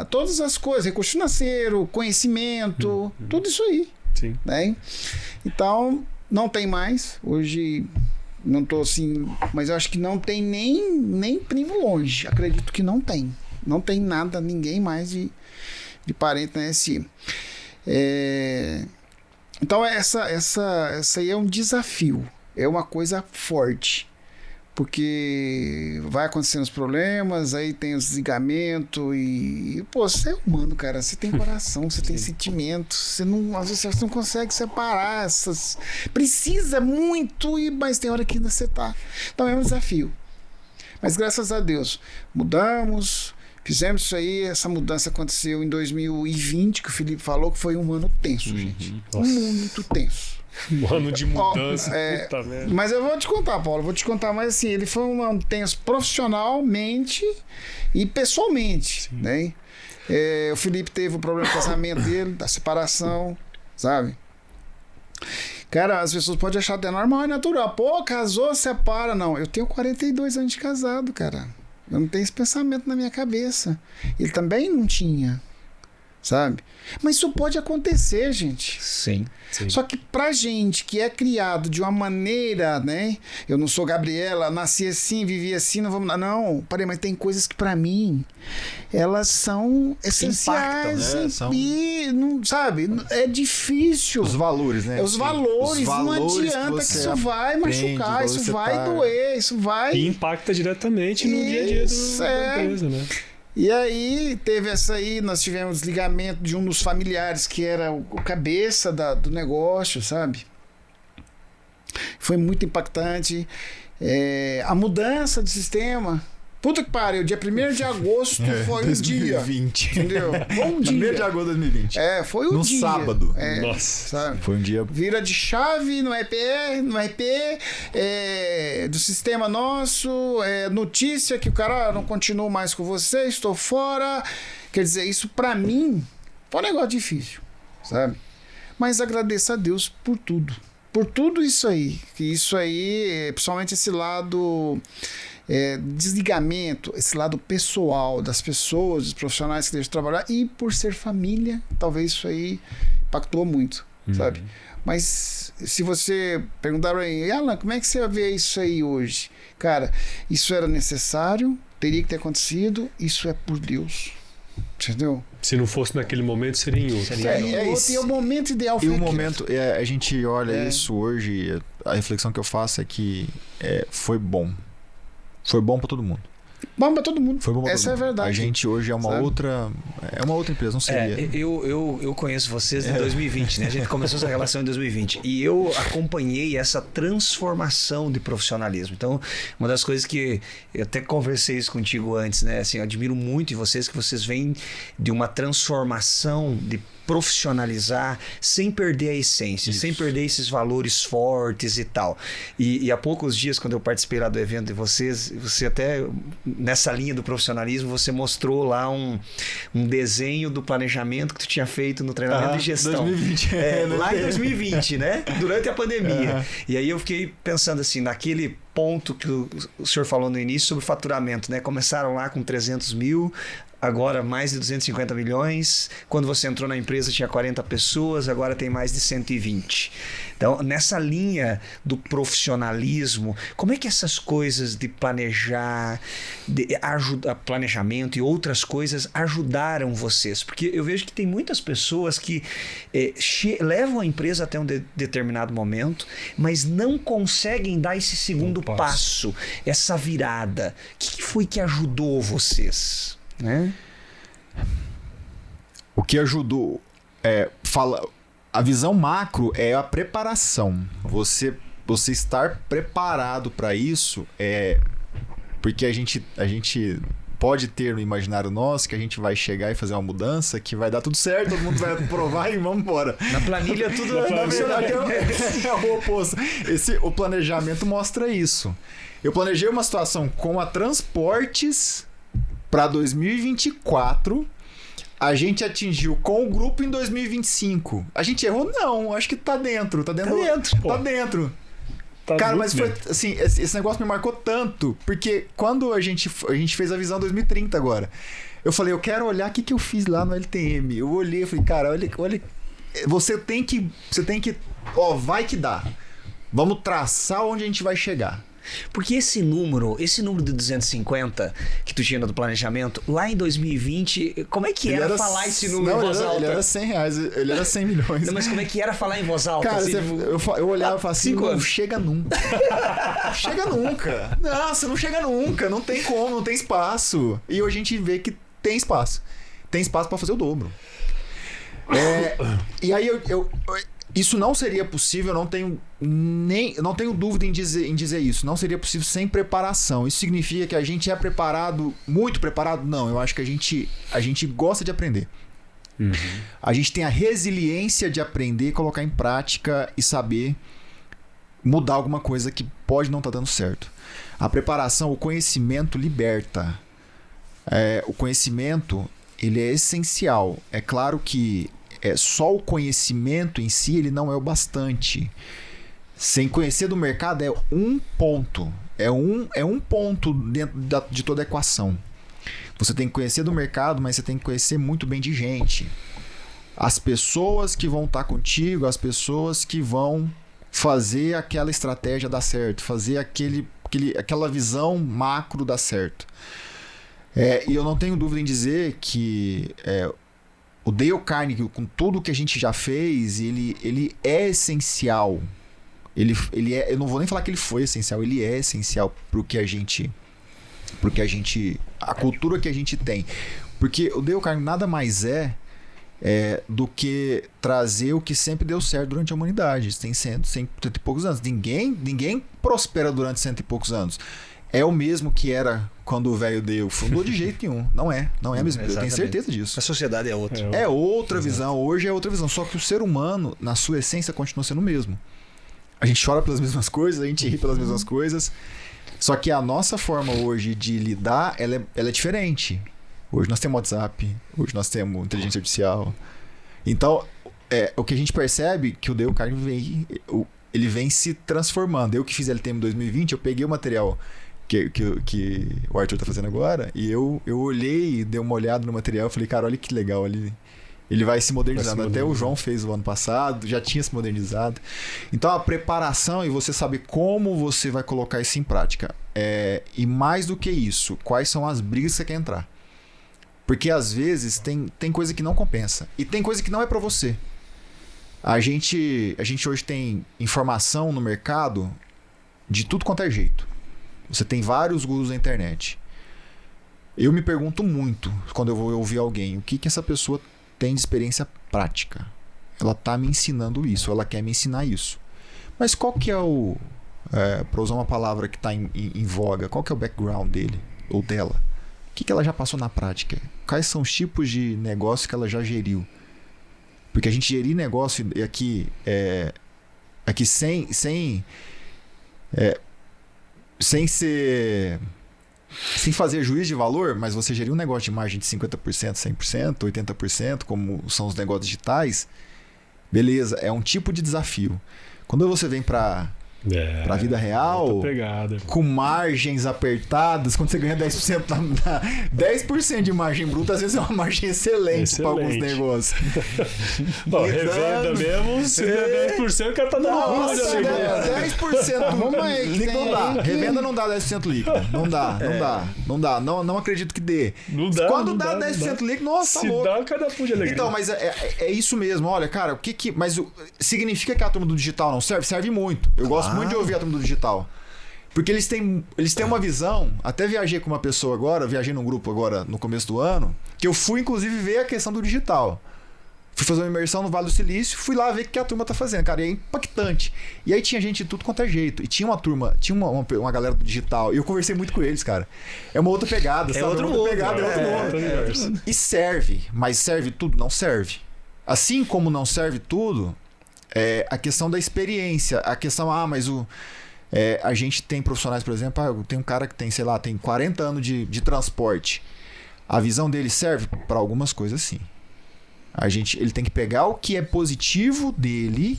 todas as coisas, recurso financeiro, conhecimento, tudo isso aí. Sim. Né? Então, não tem mais. Hoje, não tô assim, mas eu acho que não tem nem primo longe. Acredito que não tem. Não tem nada, ninguém mais de parente na SI. Então essa aí é um desafio, é uma coisa forte, porque vai acontecendo os problemas, aí tem os desligamentos e pô, você é humano, cara, você tem coração, você tem sentimento, às vezes você não consegue separar essas, precisa muito, mas tem hora que ainda você tá, então é um desafio, mas graças a Deus mudamos. Fizemos isso aí, essa mudança aconteceu em 2020, que o Felipe falou que foi um ano tenso, gente. Nossa. Muito tenso. Um ano de mudança. Puta merda. Mas eu vou te contar, Paulo, mas assim, ele foi um ano tenso profissionalmente e pessoalmente, né? O Felipe teve o problema do casamento dele, da separação, sabe? Cara, as pessoas podem achar até normal e natural. Pô, casou, separa. Não, eu tenho 42 anos de casado, cara. Eu não tenho esse pensamento na minha cabeça. Ele também não tinha, sabe? Mas isso pode acontecer, gente. Sim. Só que pra gente que é criado de uma maneira, né? Eu não sou Gabriela, nasci assim, vivi assim, não vamos... Não, parei, mas tem coisas que pra mim, elas são essenciais. Impactam, né? E, não, sabe? É difícil. Os valores, né? Os valores não adianta que isso vai machucar, isso vai doer, isso vai... E impacta diretamente no dia a dia da empresa, né? E aí, nós tivemos desligamento de um dos familiares que era o cabeça do negócio, sabe? Foi muito impactante. A mudança de sistema. Puta que pariu, dia 1º de agosto foi 2020. Um dia. Entendeu? Foi um dia. 1º de agosto de 2020. Foi um dia. No sábado. Nossa. Sabe? Foi um dia. Vira de chave no EPR, do sistema nosso, notícia que o cara não continua mais com você, estou fora. Quer dizer, isso pra mim foi um negócio difícil, sabe? Mas agradeço a Deus por tudo. Por tudo isso aí. Que isso aí, principalmente esse lado... desligamento, esse lado pessoal das pessoas, dos profissionais que deixam de trabalhar, e por ser família, talvez isso aí impactou muito. sabe? Mas se você perguntar pra mim, Alan, como é que você vê isso aí hoje? Cara, isso era necessário, teria que ter acontecido, isso é por Deus. Entendeu? Se não fosse naquele momento, seria em outro. E o momento ideal foi. E o momento, a gente olha isso hoje, a reflexão que eu faço é que foi bom. Foi bom pra todo mundo. Bom pra todo mundo. Foi bom pra Essa todo mundo. É a verdade. A gente hoje é uma outra empresa, não seria. Eu conheço vocês em 2020, né? A gente começou essa relação em 2020 e eu acompanhei essa transformação de profissionalismo. Então, uma das coisas que eu até conversei isso contigo antes, né? Assim, eu admiro muito em vocês que vocês vêm de uma transformação de profissionalizar sem perder a essência, sem perder esses valores fortes e tal. E há poucos dias, quando eu participei lá do evento de vocês, você até, nessa linha do profissionalismo, você mostrou lá um desenho do planejamento que tu tinha feito no treinamento de gestão. 2020. Lá em 2020, né? Durante a pandemia. E aí eu fiquei pensando assim, naquele ponto que o senhor falou no início sobre faturamento, né? Começaram lá com 300 mil, agora mais de 250 milhões. Quando você entrou na empresa tinha 40 pessoas, agora tem mais de 120. Então, nessa linha do profissionalismo, como é que essas coisas de planejar, planejamento e outras coisas ajudaram vocês? Porque eu vejo que tem muitas pessoas que levam a empresa até um determinado momento, mas não conseguem dar esse segundo passo, essa virada. O que foi que ajudou vocês? Né? O que ajudou a visão macro é a preparação. Você estar preparado para isso porque a gente pode ter no imaginário nosso que a gente vai chegar e fazer uma mudança que vai dar tudo certo, todo mundo vai aprovar e vamos embora. Na planilha tudo na verdade é o oposto. O planejamento mostra isso. Eu planejei uma situação com a Transportes para 2024, a gente atingiu com o grupo em 2025. A gente errou? Não, acho que tá dentro. Tá dentro. Cara, mas foi assim, esse negócio me marcou tanto, porque quando a gente fez a visão 2030 agora, eu falei, eu quero olhar o que eu fiz lá no LTM. Eu olhei e falei, cara, olha, você tem que, vai que dá. Vamos traçar onde a gente vai chegar. Porque esse número de 250 que tu tinha do planejamento, lá em 2020, como é que era falar esse número em voz alta? Ele era 100 reais, ele era 100 milhões. Não, mas como é que era falar em voz alta? Cara, assim, eu olhava e falava assim, não chega nunca. Chega nunca. Não, você não chega nunca, não tem como, não tem espaço. E hoje a gente vê que tem espaço. Tem espaço pra fazer o dobro. E aí isso não seria possível, eu não tenho dúvida em dizer isso. Não seria possível sem preparação. Isso significa que a gente é preparado, muito preparado? Não, eu acho que a gente gosta de aprender. Uhum. A gente tem a resiliência de aprender, colocar em prática e saber mudar alguma coisa que pode não estar dando certo. A preparação, o conhecimento liberta. O conhecimento, ele é essencial. É claro que só o conhecimento em si ele não é o bastante. Sem conhecer do mercado é um ponto. É um ponto dentro de toda a equação. Você tem que conhecer do mercado, mas você tem que conhecer muito bem de gente. As pessoas que vão estar contigo, as pessoas que vão fazer aquela estratégia dar certo, fazer aquela visão macro dar certo. E eu não tenho dúvida em dizer que o Dale Carnegie, com tudo que a gente já fez, ele é essencial. Eu não vou nem falar que ele foi essencial, ele é essencial a cultura que a gente tem. Porque o Dale Carnegie nada mais do que trazer o que sempre deu certo durante a humanidade. Tem 100 e poucos anos. Ninguém prospera durante 100 e poucos anos. É o mesmo que era quando o velho Dale fundou de jeito nenhum. Não é mesmo. Eu tenho certeza disso. A sociedade é outra. É outra visão. Hoje é outra visão. Só que o ser humano, na sua essência, continua sendo o mesmo. A gente chora pelas mesmas coisas, a gente ri pelas mesmas coisas. Só que a nossa forma hoje de lidar, ela é diferente. Hoje nós temos WhatsApp, hoje nós temos inteligência artificial. Então, o que a gente percebe que o Dale Carnegie ele vem se transformando. Eu que fiz LTM em 2020, eu peguei o material que o Arthur tá fazendo agora, e eu olhei e dei uma olhada no material e falei, cara, olha que legal, Ele vai se modernizando. Até o João fez o ano passado, já tinha se modernizado. Então a preparação e você saber como você vai colocar isso em prática. E mais do que isso, quais são as brigas que você quer entrar. Porque às vezes tem coisa que não compensa. E tem coisa que não é pra você. A gente hoje tem informação no mercado de tudo quanto é jeito. Você tem vários gurus na internet. Eu me pergunto muito quando eu vou ouvir alguém, o que essa pessoa tem de experiência prática. Ela tá me ensinando isso, ela quer me ensinar isso. Mas qual que é o... para usar uma palavra que está em voga, qual que é o background dele ou dela? O que ela já passou na prática? Quais são os tipos de negócio que ela já geriu? Porque a gente gerir negócio aqui sem ser... sem fazer juízo de valor, mas você gerir um negócio de margem de 50%, 100%, 80%, como são os negócios digitais, beleza, é um tipo de desafio. Quando você vem para a vida real, com margens apertadas, quando você ganha 10%, 10% de margem bruta, às vezes é uma margem excelente para alguns negócios. Bom, revenda mesmo, se der 10%, o cara tá dando ruim. 10% líquido não dá. Revenda não dá 10% líquido. Não dá. Não acredito que dê. Quando dá 10% líquido, nossa, tá louco. Se dá, cada pulo de alegria. Então, mas é isso mesmo. Olha, cara, mas significa que a turma do digital não serve? Serve muito. Eu gosto muito de ouvir a turma do digital. Porque eles têm uma visão. Até viajei com uma pessoa agora, viajei num grupo agora no começo do ano, que eu fui, inclusive, ver a questão do digital. Fui fazer uma imersão no Vale do Silício, fui lá ver o que a turma tá fazendo, cara, e é impactante. E aí tinha gente de tudo quanto é jeito. E tinha uma turma, tinha uma galera do digital, e eu conversei muito com eles, cara. É uma outra pegada, sabe? Outro mundo. E serve, mas serve tudo? Não serve. Assim como não serve tudo, a questão da experiência, a questão, mas a gente tem profissionais, por exemplo, tem um cara que tem, sei lá, tem 40 anos de transporte. A visão dele serve para algumas coisas, sim. Ele tem que pegar o que é positivo dele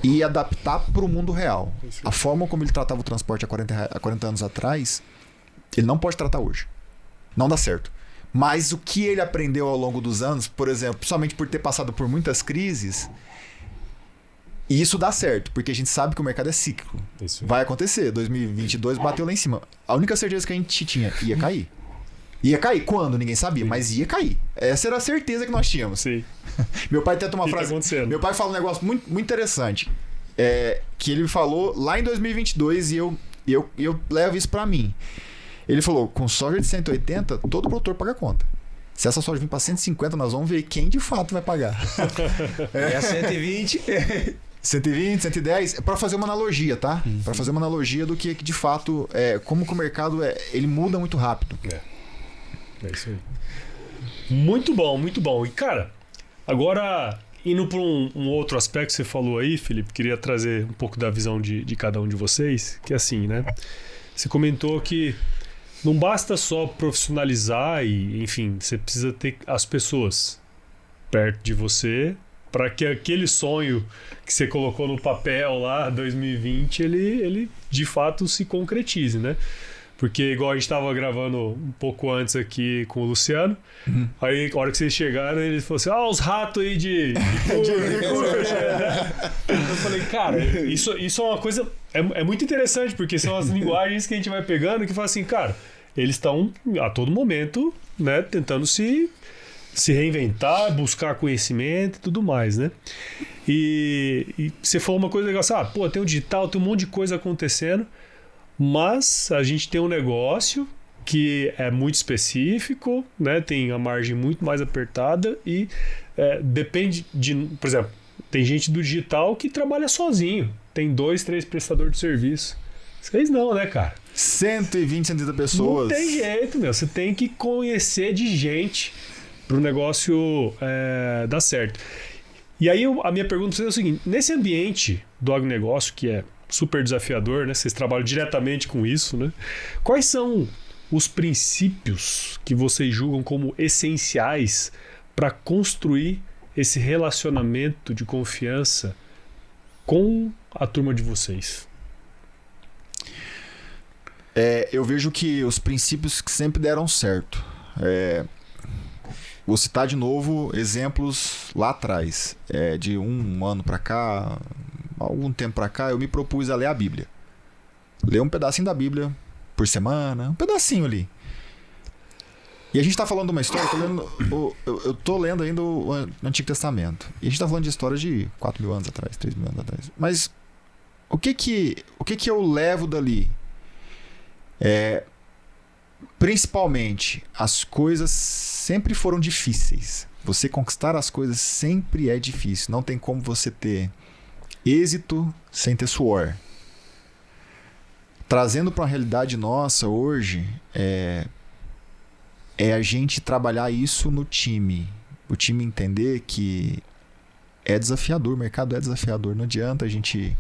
e adaptar para o mundo real. A forma como ele tratava o transporte há 40 anos atrás, ele não pode tratar hoje. Não dá certo. Mas o que ele aprendeu ao longo dos anos, por exemplo, somente por ter passado por muitas crises, e isso dá certo, porque a gente sabe que o mercado é cíclico. Vai acontecer. 2022 bateu lá em cima. A única certeza que a gente tinha, ia cair. Ia cair quando? Ninguém sabia, mas ia cair. Essa era a certeza que nós tínhamos. Sim. Meu pai tenta uma frase. Meu pai fala um negócio muito, muito interessante. Que ele falou lá em 2022 e eu levo isso pra mim. Ele falou: com soja de 180, todo produtor paga conta. Se essa soja vir pra 150, nós vamos ver quem de fato vai pagar. É a 120. 120, 110, para fazer uma analogia, tá? Para fazer uma analogia do que de fato como que o mercado ele muda muito rápido. É isso aí. Muito bom, muito bom. E cara, agora indo para um outro aspecto que você falou aí, Felipe, queria trazer um pouco da visão de cada um de vocês, que é assim, né? Você comentou que não basta só profissionalizar e, enfim, você precisa ter as pessoas perto de você para que aquele sonho que você colocou no papel lá, 2020, ele de fato se concretize, né? Porque igual a gente estava gravando um pouco antes aqui com o Luciano, aí a hora que vocês chegaram, ele falou assim, os ratos aí de Eu falei, cara, isso é uma coisa, é muito interessante, porque são as linguagens que a gente vai pegando que fala assim, cara, eles estão a todo momento, né, tentando se reinventar, buscar conhecimento e tudo mais, né? E você falou uma coisa legal, assim, tem o digital, tem um monte de coisa acontecendo, mas a gente tem um negócio que é muito específico, né? Tem a margem muito mais apertada e depende de... Por exemplo, tem gente do digital que trabalha sozinho, tem 2, 3 prestadores de serviço. Vocês não, né, cara? 120, 130 pessoas. Não tem jeito, meu. Você tem que conhecer de gente para o negócio dar certo. E aí a minha pergunta é o seguinte: nesse ambiente do agronegócio, que é super desafiador, né? Vocês trabalham diretamente com isso, né? Quais são os princípios que vocês julgam como essenciais para construir esse relacionamento de confiança com a turma de vocês? Eu vejo que os princípios que sempre deram certo. vou citar de novo exemplos lá atrás. De um ano para cá, algum tempo para cá, eu me propus a ler a Bíblia. Ler um pedacinho da Bíblia por semana, um pedacinho ali. E a gente tá falando de uma história, eu tô lendo ainda o Antigo Testamento. E a gente tá falando de história de 4 mil anos atrás, 3 mil anos atrás. Mas o que eu levo dali? Principalmente, as coisas sempre foram difíceis. Você conquistar as coisas sempre é difícil. Não tem como você ter êxito sem ter suor. Trazendo para uma realidade nossa hoje, a gente trabalhar isso no time. O time entender que é desafiador, o mercado é desafiador. Não adianta a gente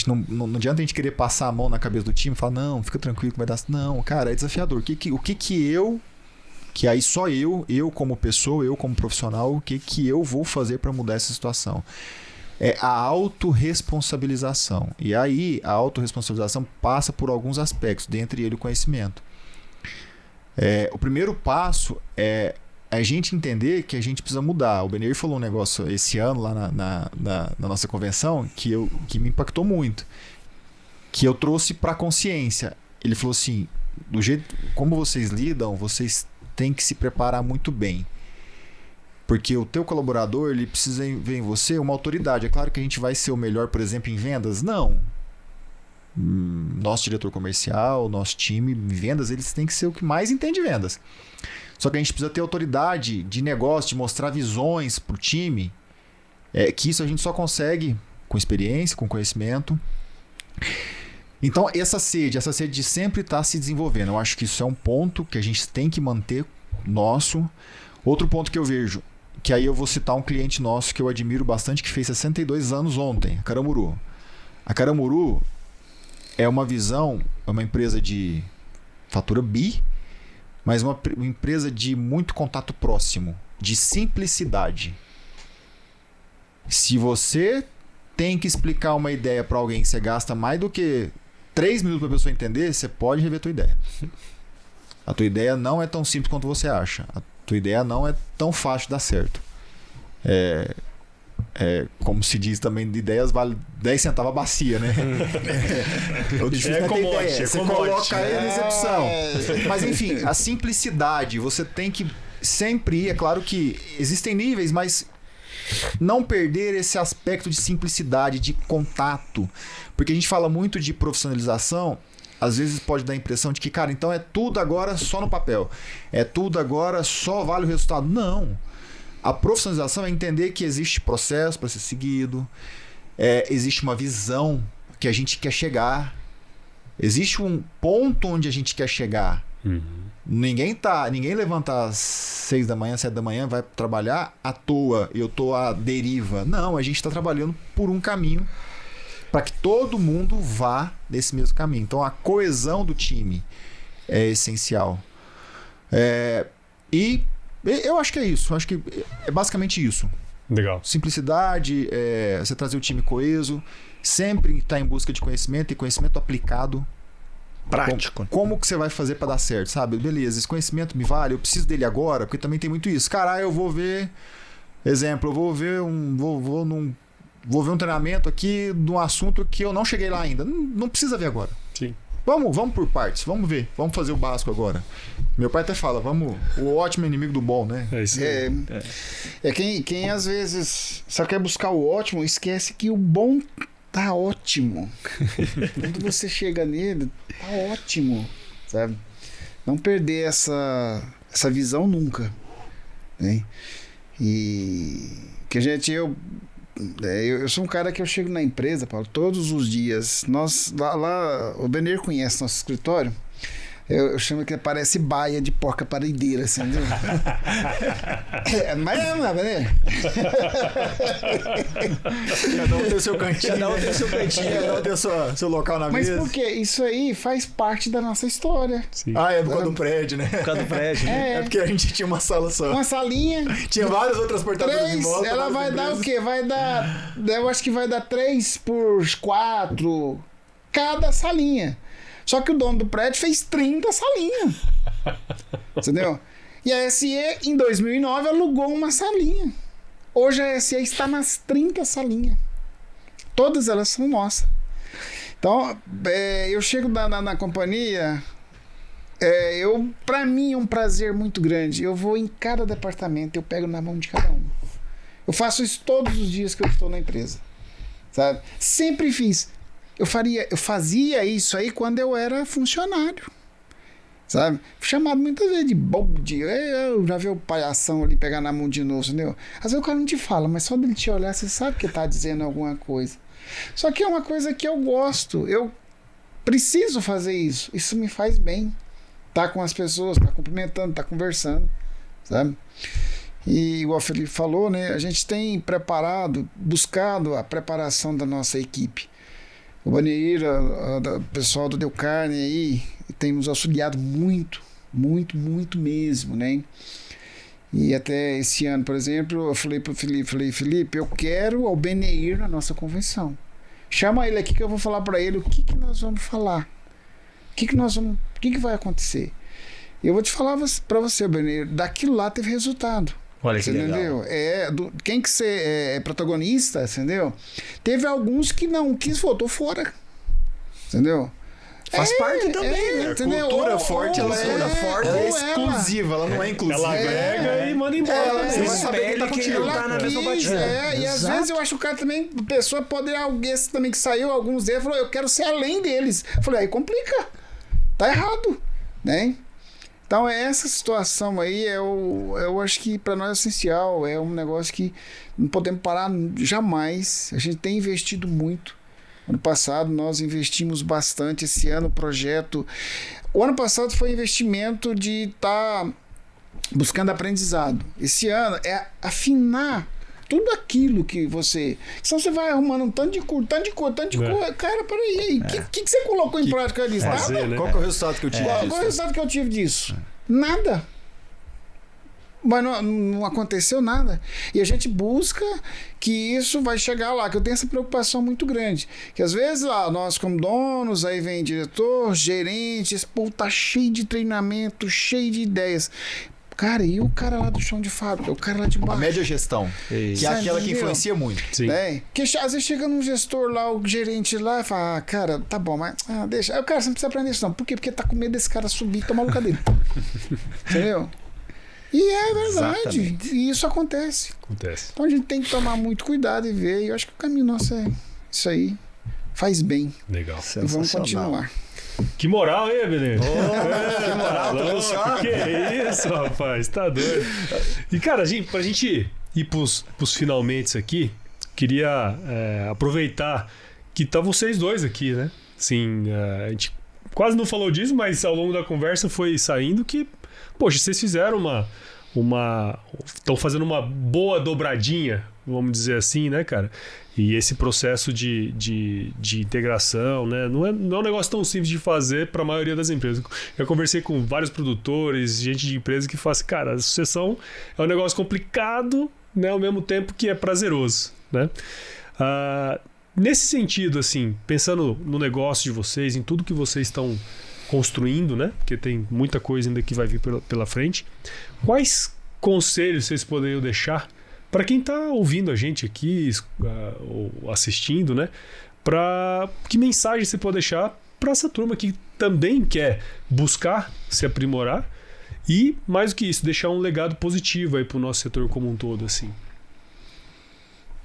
não adianta a gente querer passar a mão na cabeça do time e falar, não, fica tranquilo que vai dar. Não, cara, é desafiador. Que aí só eu como pessoa, eu como profissional, o que eu vou fazer para mudar essa situação? É a autorresponsabilização. E aí a autorresponsabilização passa por alguns aspectos, dentre ele o conhecimento. O primeiro passo é a gente entender que a gente precisa mudar. O Benir falou um negócio esse ano lá na nossa convenção que me impactou muito, que eu trouxe para a consciência. Ele falou assim, do jeito como vocês lidam, vocês têm que se preparar muito bem. Porque o teu colaborador, ele precisa ver em você uma autoridade. É claro que a gente vai ser o melhor, por exemplo, em vendas? Não. Nosso diretor comercial, nosso time em vendas, eles têm que ser o que mais entende vendas. Só que a gente precisa ter autoridade de negócio, de mostrar visões para o time, que isso a gente só consegue com experiência, com conhecimento. Então, essa sede de sempre estar se desenvolvendo, eu acho que isso é um ponto que a gente tem que manter nosso. Outro ponto que eu vejo, que aí eu vou citar um cliente nosso que eu admiro bastante, que fez 62 anos ontem, a Caramuru. A Caramuru é uma visão, é uma empresa de fatura bi, mas uma empresa de muito contato próximo, de simplicidade. Se você tem que explicar uma ideia para alguém que você gasta mais do que 3 minutos para a pessoa entender, você pode rever a tua ideia. A tua ideia não é tão simples quanto você acha. A tua ideia não é tão fácil de dar certo. Como se diz também, de ideias vale 10 centavos a bacia, né? O difícil é ter ideia. Você coloca aí na execução. Mas enfim, a simplicidade, você tem que sempre ir. É claro que existem níveis, mas não perder esse aspecto de simplicidade, de contato. Porque a gente fala muito de profissionalização, às vezes pode dar a impressão de que, cara, então é tudo agora só no papel. É tudo agora só vale o resultado. Não. A profissionalização é entender que existe processo para ser seguido, existe uma visão que a gente quer chegar, existe um ponto onde a gente quer chegar. Uhum. Ninguém levanta às 6 da manhã, 7 da manhã, vai trabalhar à toa, eu tô à deriva. Não, a gente está trabalhando por um caminho para que todo mundo vá nesse mesmo caminho. Então a coesão do time é essencial. E eu acho que é isso. Eu acho que é basicamente isso. Legal. Simplicidade, você trazer o time coeso, sempre estar em busca de conhecimento e conhecimento aplicado. Prático. Como que você vai fazer para dar certo, sabe? Beleza, esse conhecimento me vale, eu preciso dele agora, porque também tem muito isso. Cara, eu vou ver... Exemplo, eu vou ver um treinamento aqui de um assunto que eu não cheguei lá ainda. Não precisa ver agora. Sim. Vamos por partes, vamos ver. Vamos fazer o básico agora. Meu pai até fala, o ótimo é inimigo do bom, né? É isso. Quem às vezes só quer buscar o ótimo, esquece que o bom tá ótimo. Quando você chega nele, tá ótimo, sabe? Não perder essa visão nunca, né? E que eu sou um cara que eu chego na empresa, Paulo, todos os dias. Nós lá o Benir conhece nosso escritório. Eu chamo que parece baia de porca pareideira, assim, entendeu? Mas não, né? Cada um tem o seu cantinho. Cada um tem o seu local na mesa. Mas por quê? Isso aí faz parte da nossa história. Sim. É por causa do prédio, né? Por causa do prédio, né? É porque a gente tinha uma sala só. Uma salinha. Tinha várias outras portadoras de moto. Ela vai dar o quê? Vai dar... Eu acho que vai dar 3 por 4 cada salinha. Só que o dono do prédio fez 30 salinhas. Entendeu? E a SE, em 2009, alugou uma salinha. Hoje a SE está nas 30 salinhas. Todas elas são nossas. Então, eu chego na companhia, para mim é um prazer muito grande. Eu vou em cada departamento, eu pego na mão de cada um. Eu faço isso todos os dias que eu estou na empresa. Sabe? Sempre fiz. Eu fazia isso aí quando eu era funcionário. Sabe? Fui chamado muitas vezes de bobo, eu já vi o palhação ali pegar na mão de novo, entendeu? Às vezes o cara não te fala, mas só dele te olhar, você sabe que tá dizendo alguma coisa. Só que é uma coisa que eu gosto, eu preciso fazer isso. Isso me faz bem. Tá com as pessoas, tá cumprimentando, tá conversando, sabe? E igual o Felipe falou, né? A gente tem buscado a preparação da nossa equipe. O Baneir, o pessoal do Delcarne aí, tem nos auxiliado muito, muito, muito mesmo, né? E até esse ano, por exemplo, eu falei pro Felipe, eu quero o Baneir na nossa convenção. Chama ele aqui que eu vou falar para ele o que nós vamos falar. O que vai acontecer. E eu vou te falar para você, Baneir, daquilo lá teve resultado. Olha que entendeu? Legal. Quem que é protagonista, entendeu? Teve alguns que não quis, voltou fora. Entendeu? Faz parte também, né? Entendeu? Cultura forte, ela é exclusiva, ela não é inclusiva. Ela agrega e manda embora. Você espera que ele tá na mesma batida. E às vezes eu acho que o cara também, a pessoa pode, alguém também que saiu, alguns deles, falou, eu quero ser além deles. Eu falei, aí complica. Tá errado, né? Então essa situação aí eu acho que para nós é essencial, é um negócio que não podemos parar jamais. A gente tem investido muito. Ano passado nós investimos bastante. Esse ano o ano passado foi investimento de estar buscando aprendizado. Esse ano é afinar tudo aquilo que você... Senão você vai arrumando um tanto de cor. Cara, peraí, o que você colocou em prática disso? Nada. Né? Qual que é o resultado que eu tive disso? Qual é o resultado que eu tive disso? Nada. Mas não aconteceu nada. E a gente busca que isso vai chegar lá, que eu tenho essa preocupação muito grande. Que às vezes lá, nós como donos, aí vem diretor, gerentes, tá cheio de treinamento, cheio de ideias. Cara, e o cara lá do chão de fábrica, o cara lá de baixo? A média gestão, que é aquela que influencia muito. Sim. Que às vezes chega num gestor lá, o gerente lá, e fala, cara, tá bom, mas deixa. Aí o cara, você não precisa aprender isso não. Por quê? Porque tá com medo desse cara subir e tomar o lugar dele. Entendeu? E é verdade. Exatamente. E isso acontece. Então a gente tem que tomar muito cuidado e ver. E eu acho que o caminho nosso é isso aí. Faz bem. Legal. E vamos continuar. Que moral, hein, Benê? Que moral, tu viu só? Que isso, rapaz, tá doido. E, cara, pra gente ir pros finalmente aqui, queria aproveitar que tá vocês dois aqui, né? Assim, a gente quase não falou disso, mas ao longo da conversa foi saindo que, poxa, vocês fizeram estão fazendo uma boa dobradinha, vamos dizer assim, né, cara? E esse processo de integração, né? Não é um negócio tão simples de fazer para a maioria das empresas. Eu conversei com vários produtores, gente de empresa que fala assim, cara, a sucessão é um negócio complicado, né? Ao mesmo tempo que é prazeroso, né? Nesse sentido, assim, pensando no negócio de vocês, em tudo que vocês estão construindo, né? Porque tem muita coisa ainda que vai vir pela frente. Quais conselhos vocês poderiam deixar para quem está ouvindo a gente aqui ou assistindo, né? Que mensagem você pode deixar para essa turma que também quer buscar se aprimorar e, mais do que isso, deixar um legado positivo aí para o nosso setor como um todo, assim?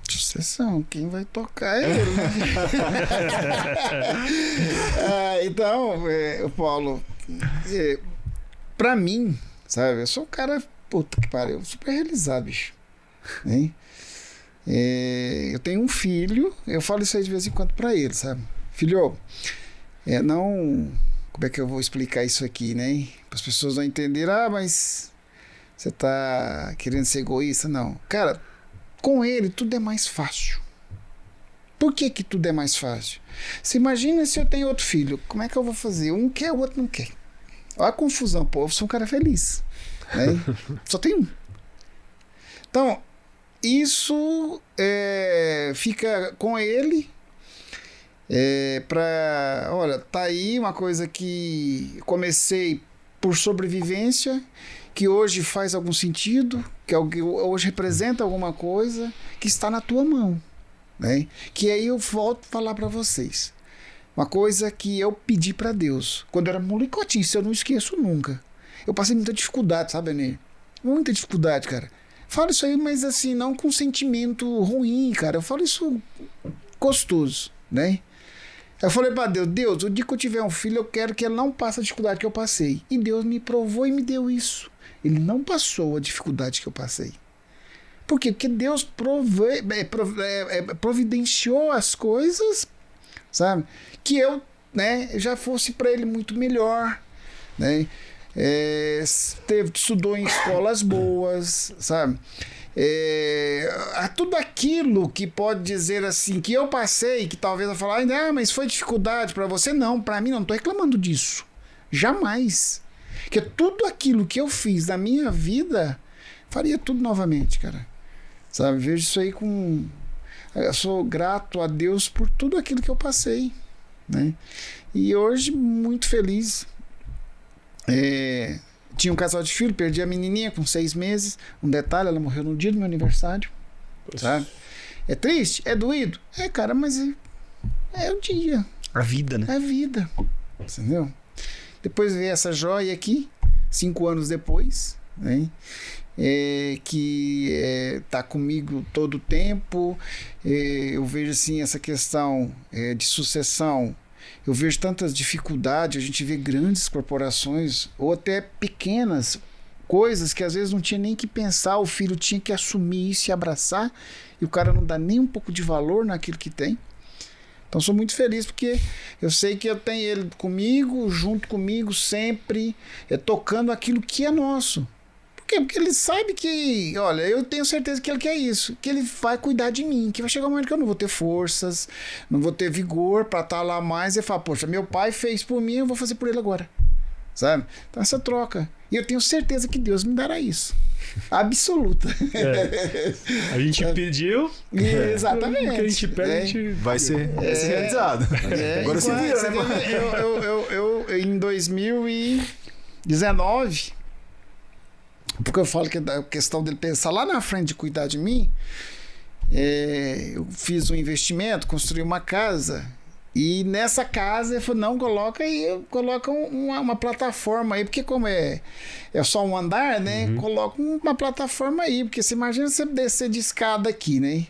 Sucessão, quem vai tocar é ele, né? Então, Paulo, pra mim, sabe, eu sou um cara, puta que pariu, super realizado, bicho. Hein? Eu tenho um filho, eu falo isso aí de vez em quando pra ele, sabe? Filho, não... Como é que eu vou explicar isso aqui, né? Para as pessoas não entenderem, mas você tá querendo ser egoísta? Não. Cara, com ele tudo é mais fácil. Por que tudo é mais fácil? Você imagina se eu tenho outro filho, como é que eu vou fazer? Um quer, o outro não quer. Olha a confusão, pô, eu sou um cara feliz. Né? Só tem um. Então, isso fica com ele olha, tá aí uma coisa que comecei por sobrevivência que hoje faz algum sentido, que hoje representa alguma coisa, que está na tua mão, né? Que aí eu volto a falar para vocês. Uma coisa que eu pedi para Deus, quando eu era molecotinho, isso eu não esqueço nunca. Eu passei muita dificuldade, sabe, Enê? Muita dificuldade, cara. Falo isso aí, mas assim, não com sentimento ruim, cara. Eu falo isso gostoso, né? Eu falei pra Deus, o dia que eu tiver um filho, eu quero que ele não passe a dificuldade que eu passei. E Deus me provou e me deu isso. Ele não passou a dificuldade que eu passei. Por quê? Porque Deus providenciou as coisas, sabe? Que eu, né, já fosse para ele muito melhor, né? Estudou em escolas boas, sabe? Tudo aquilo que pode dizer assim, que eu passei, que talvez eu falar, mas foi dificuldade para você. Não, para mim não estou reclamando disso. Jamais. Porque tudo aquilo que eu fiz na minha vida, faria tudo novamente, cara. Sabe? Vejo isso aí com... Eu sou grato a Deus por tudo aquilo que eu passei, né? E hoje, muito feliz. Tinha um casal de filho, perdi a menininha com 6 meses. Um detalhe, ela morreu no dia do meu aniversário. Sabe? É triste? É doído? Cara, mas é o dia. A vida, né? É a vida. Entendeu? Depois veio essa joia aqui, 5 anos depois, né? Que tá comigo todo o tempo. Eu vejo assim essa questão de sucessão. Eu vejo tantas dificuldades, a gente vê grandes corporações ou até pequenas coisas que às vezes não tinha nem que pensar, o filho tinha que assumir isso e abraçar, e o cara não dá nem um pouco de valor naquilo que tem. Então sou muito feliz porque eu sei que eu tenho ele comigo, junto comigo sempre, tocando aquilo que é nosso. Por quê? Porque ele sabe que, olha, eu tenho certeza que ele quer isso, que ele vai cuidar de mim, que vai chegar um momento que eu não vou ter forças, não vou ter vigor para estar lá mais e falar, poxa, meu pai fez por mim, eu vou fazer por ele agora. Sabe? Então essa troca. E eu tenho certeza que Deus me dará isso. Absoluta. A gente pediu. Exatamente. O que a gente pede, a gente... Vai ser realizado. Agora você vira, né? Eu, em 2019, porque eu falo que a questão dele pensar lá na frente de cuidar de mim, eu fiz um investimento, construí uma casa. E nessa casa ele falou, não, coloca uma plataforma aí, porque como é só um andar, né? Coloca uma plataforma aí, porque você imagina você descer de escada aqui, né?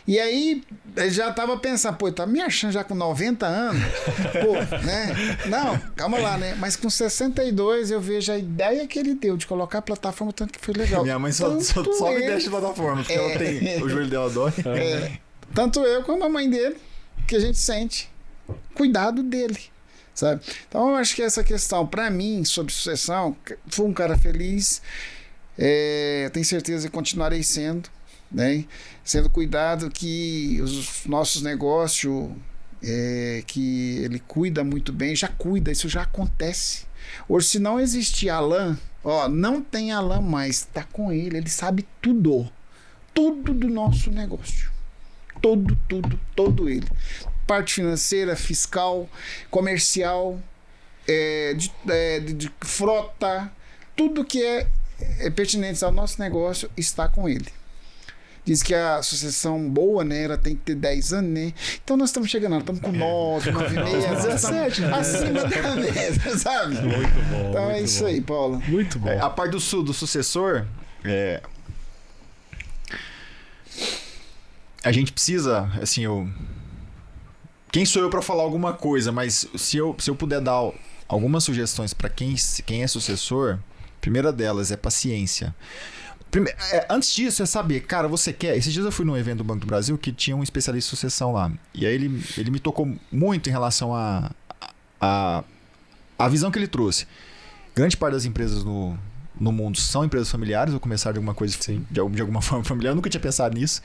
E aí, eu já tava pensando, pô, tá me achando já com 90 anos? Pô, né? Não, calma lá, né? Mas com 62 eu vejo a ideia que ele deu de colocar a plataforma, tanto que foi legal. Minha mãe só me deixa de plataforma, porque ela tem, o joelho dela dói. Tanto eu como a mãe dele, que a gente sente cuidado dele, sabe? Então eu acho que essa questão, para mim, sobre sucessão, fui um cara feliz, tenho certeza que continuarei sendo, né? Sendo cuidado, que os nossos negócios, que ele cuida muito bem, já cuida, isso já acontece. Hoje, se não existir Alan, não tem Alan mais, tá com ele sabe tudo do nosso negócio, todo ele. Parte financeira, fiscal, comercial, de frota, tudo que é pertinente ao nosso negócio está com ele. Diz que a sucessão boa, né, ela tem que ter 10 anos, né? Então nós estamos chegando, estamos com 9, 9,5, 17, acima da mesa, sabe? Muito bom. Então muito isso bom. aí, Paulo. Muito bom. A parte do sucessor, a gente precisa, assim, quem sou eu para falar alguma coisa, mas se eu puder dar algumas sugestões para quem é sucessor, a primeira delas é paciência. Antes disso, é saber, cara, você quer... Esses dias eu fui num evento do Banco do Brasil que tinha um especialista em sucessão lá. E aí ele me tocou muito em relação a visão que ele trouxe. Grande parte das empresas no mundo são empresas familiares, ou começaram de alguma coisa, de alguma forma familiar. Eu nunca tinha pensado nisso.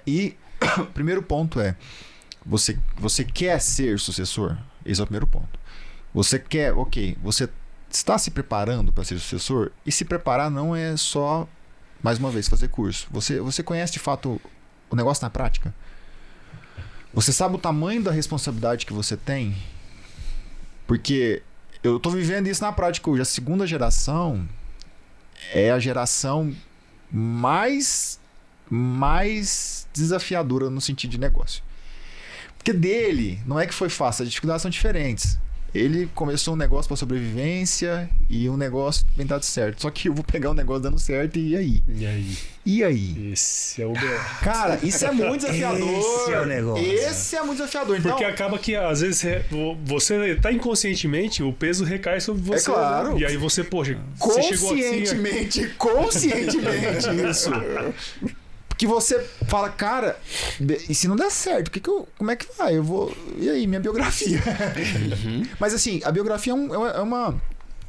E o primeiro ponto é, você quer ser sucessor? Esse é o primeiro ponto. Você quer, você está se preparando para ser sucessor? E se preparar não é só, mais uma vez, fazer curso. Você conhece de fato o negócio na prática? Você sabe o tamanho da responsabilidade que você tem? Porque eu estou vivendo isso na prática hoje. A segunda geração é a geração mais desafiadora no sentido de negócio. Porque dele, não é que foi fácil, as dificuldades são diferentes. Ele começou um negócio para sobrevivência e um negócio bem dado certo. Só que eu vou pegar um negócio dando certo e aí? E aí? Esse é o Cara, isso é muito desafiador. Esse é o negócio. Esse é muito desafiador. Então, porque acaba que, às vezes, você tá inconscientemente, o peso recai sobre você. É claro. Né? E aí você, poxa, você chegou assim... Conscientemente isso. Que você fala, cara, e se não der certo, como é que vai? Eu vou... E aí, minha biografia? Mas assim, a biografia é uma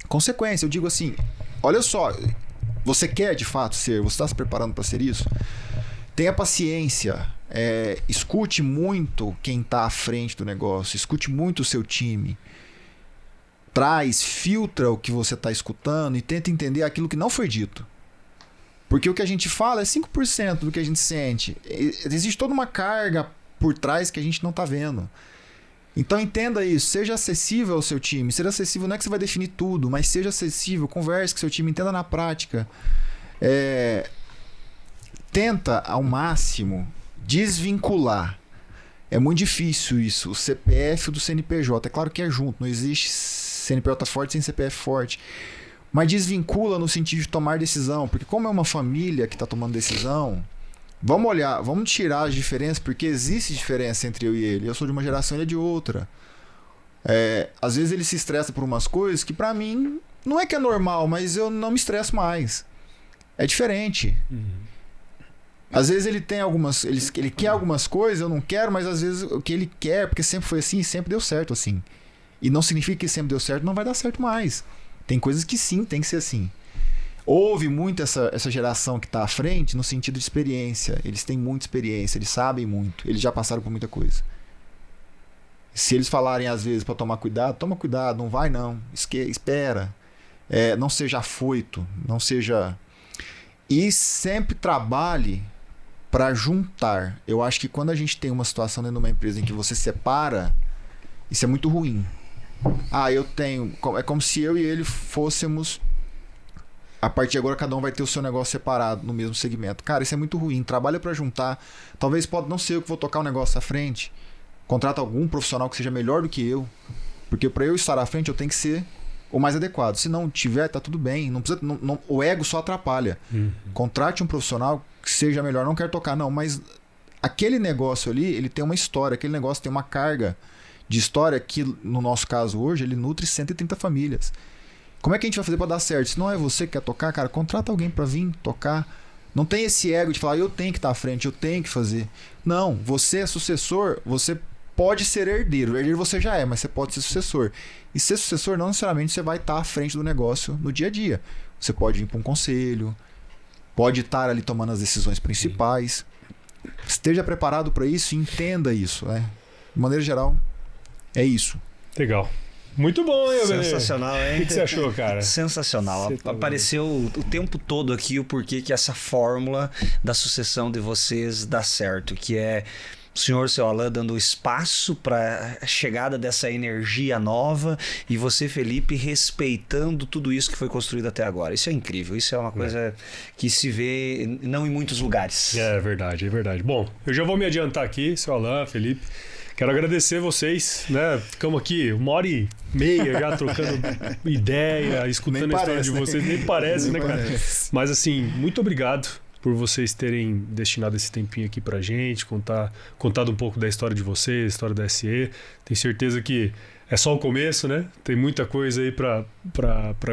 consequência. Eu digo assim, olha só, você quer de fato ser, você está se preparando para ser isso? Tenha paciência, escute muito quem está à frente do negócio, escute muito o seu time. Filtra o que você está escutando e tenta entender aquilo que não foi dito. Porque o que a gente fala é 5% do que a gente sente. Existe toda uma carga por trás que a gente não está vendo. Então entenda isso. Seja acessível ao seu time. Ser acessível não é que você vai definir tudo, mas seja acessível. Converse com o seu time. Entenda na prática. Tenta ao máximo desvincular. É muito difícil isso. O CPF do CNPJ. É claro que é junto. Não existe CNPJ forte sem CPF forte. Mas desvincula no sentido de tomar decisão. Porque como é uma família que está tomando decisão, vamos olhar, vamos tirar as diferenças, porque existe diferença entre eu e ele. Eu sou de uma geração, ele é de outra. Às vezes ele se estressa por umas coisas que pra mim não é que é normal, mas eu não me estresso mais. É diferente. Às vezes ele tem ele quer algumas coisas, eu não quero, mas às vezes o que ele quer, porque sempre foi assim e sempre deu certo assim. E não significa que sempre deu certo, não vai dar certo mais. Tem coisas que sim, tem que ser assim. Houve muito essa geração que está à frente no sentido de experiência. Eles têm muita experiência, eles sabem muito, eles já passaram por muita coisa. Se eles falarem às vezes para tomar cuidado, toma cuidado, não vai não, espera. Não seja afoito, não seja... E sempre trabalhe para juntar. Eu acho que quando a gente tem uma situação dentro de uma empresa em que você separa, isso é muito ruim. Eu tenho... É como se eu e ele fôssemos... A partir de agora cada um vai ter o seu negócio separado no mesmo segmento. Cara, isso é muito ruim. Trabalha para juntar. Talvez pode não ser eu que vou tocar o negócio à frente. Contrata algum profissional que seja melhor do que eu. Porque para eu estar à frente eu tenho que ser o mais adequado. Se não tiver, tá tudo bem. Não precisa, o ego só atrapalha. Contrate um profissional que seja melhor. Não quero tocar, não. Mas aquele negócio ali, ele tem uma história. Aquele negócio tem uma carga de história que, no nosso caso hoje, ele nutre 130 famílias. Como é que a gente vai fazer para dar certo? Se não é você que quer tocar, cara, contrata alguém para vir tocar. Não tem esse ego de falar, eu tenho que estar à frente, eu tenho que fazer. Não, você é sucessor, você pode ser herdeiro. Herdeiro você já é, mas você pode ser sucessor. E ser sucessor não necessariamente você vai estar à frente do negócio no dia a dia. Você pode vir para um conselho, pode estar ali tomando as decisões principais. Esteja preparado para isso e entenda isso. De maneira geral, é isso. Legal. Muito bom, hein, sensacional, hein? O que você achou, cara? Sensacional. Apareceu o tempo todo aqui o porquê que essa fórmula da sucessão de vocês dá certo, que é o senhor, seu Alain, dando espaço para a chegada dessa energia nova e você, Felipe, respeitando tudo isso que foi construído até agora. Isso é incrível. Isso é uma coisa que se vê não em muitos lugares. É verdade, é verdade. Bom, eu já vou me adiantar aqui, seu Alain, Felipe. Quero agradecer vocês, né? Ficamos aqui 1h30 já trocando ideia, escutando a história de vocês. Nem parece, né, cara? Mas assim, muito obrigado por vocês terem destinado esse tempinho aqui pra gente, contado um pouco da história de vocês, história da SE. Tenho certeza que é só o começo, né? Tem muita coisa aí pra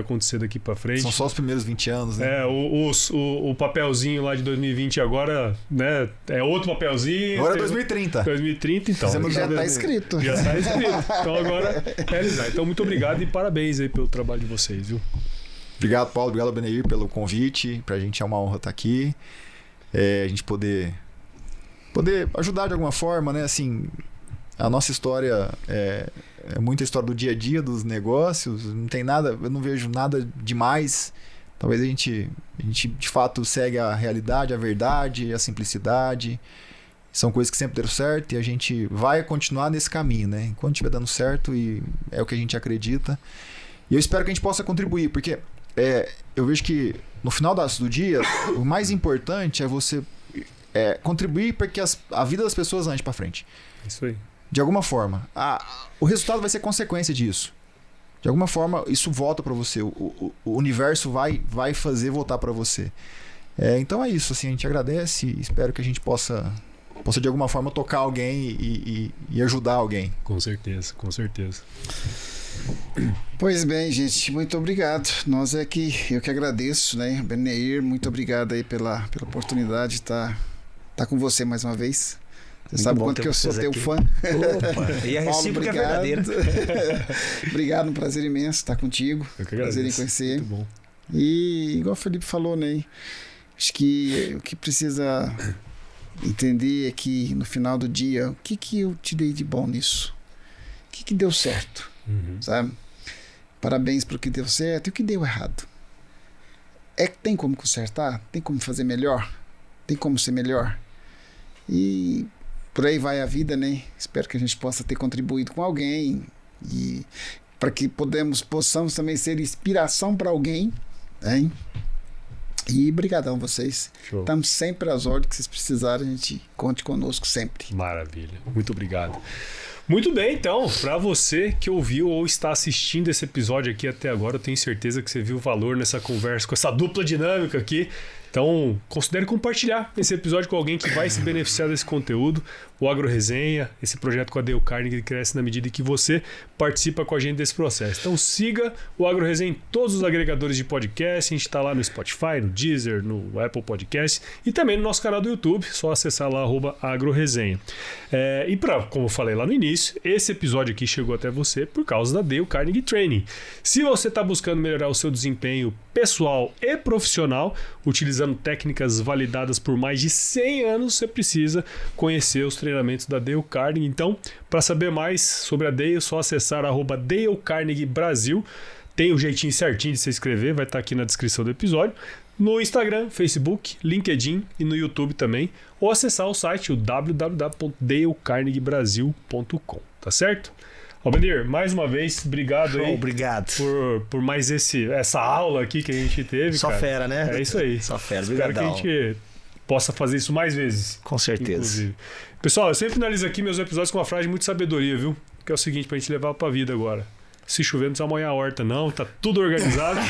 acontecer daqui pra frente. São só os primeiros 20 anos, né? O papelzinho lá de 2020 agora, né? É outro papelzinho. Agora é 2030. 2030, então. Já tá escrito. Já tá escrito. Então agora é realizar. Então muito obrigado e parabéns aí pelo trabalho de vocês, viu? Obrigado, Paulo. Obrigado, Beneir, pelo convite. Pra gente é uma honra estar aqui. A gente poder ajudar de alguma forma, né? Assim, a nossa história é muita história do dia a dia, dos negócios. Não tem nada, eu não vejo nada demais. Talvez a gente de fato segue a realidade, a verdade, a simplicidade. São coisas que sempre deram certo e a gente vai continuar nesse caminho, né? Enquanto estiver dando certo, e é o que a gente acredita. E eu espero que a gente possa contribuir, porque eu vejo que no final do dia, o mais importante é você contribuir para que a vida das pessoas ande para frente. Isso aí. De alguma forma. O resultado vai ser consequência disso. De alguma forma, isso volta para você. O universo vai fazer voltar para você. Então é isso. Assim, a gente agradece e espero que a gente possa de alguma forma tocar alguém e ajudar alguém. Com certeza, com certeza. Pois bem, gente, muito obrigado. Eu que agradeço, né? Beneir, muito obrigado aí pela oportunidade de estar com você mais uma vez. Você sabe quanto que eu sou teu fã. Opa, e a recíproca é verdadeira. Obrigado, um prazer imenso estar contigo. Eu que agradeço. Prazer em conhecer. Muito bom. E igual o Felipe falou, né? Acho que o que precisa entender é que no final do dia, o que eu te dei de bom nisso? O que deu certo? Sabe? Parabéns pro que deu certo e o que deu errado. Tem como consertar? Tem como fazer melhor? Tem como ser melhor? E por aí vai a vida, né? Espero que a gente possa ter contribuído com alguém e para que possamos também ser inspiração para alguém, hein? E brigadão vocês. Show. Estamos sempre às ordens que vocês precisarem, a gente conte conosco sempre. Maravilha. Muito obrigado. Muito bem, então, para você que ouviu ou está assistindo esse episódio aqui até agora, eu tenho certeza que você viu o valor nessa conversa, com essa dupla dinâmica aqui. Então, considere compartilhar esse episódio com alguém que vai se beneficiar desse conteúdo. O Agro Resenha, esse projeto com a Dale Carnegie, cresce na medida que você participa com a gente desse processo. Então, siga o Agro Resenha em todos os agregadores de podcast. A gente está lá no Spotify, no Deezer, no Apple Podcast e também no nosso canal do YouTube. Só acessar lá, @agroresenha. Como eu falei lá no início, esse episódio aqui chegou até você por causa da Dale Carnegie Training. Se você está buscando melhorar o seu desempenho pessoal e profissional, utilizando técnicas validadas por mais de 100 anos, você precisa conhecer os treinamentos da Dale Carnegie. Então, para saber mais sobre a Dale, é só acessar @Dale Carnegie Brasil. Tem o jeitinho certinho de se inscrever, vai estar aqui na descrição do episódio. No Instagram, Facebook, LinkedIn e no YouTube também. Ou acessar o site, o www.dalecarnegiebrasil.com. Tá certo? Albenir, mais uma vez, obrigado aí. Obrigado. Por mais essa aula aqui que a gente teve. Só cara. fera, né? É isso aí. Só fera, Espero obrigadão. que a gente possa fazer isso mais vezes. Com certeza. Inclusive. Pessoal, eu sempre finalizo aqui meus episódios com uma frase de muita sabedoria, viu? Que é o seguinte, pra gente levar pra vida agora. Se chover, não precisa molhar a horta, não. Tá tudo organizado.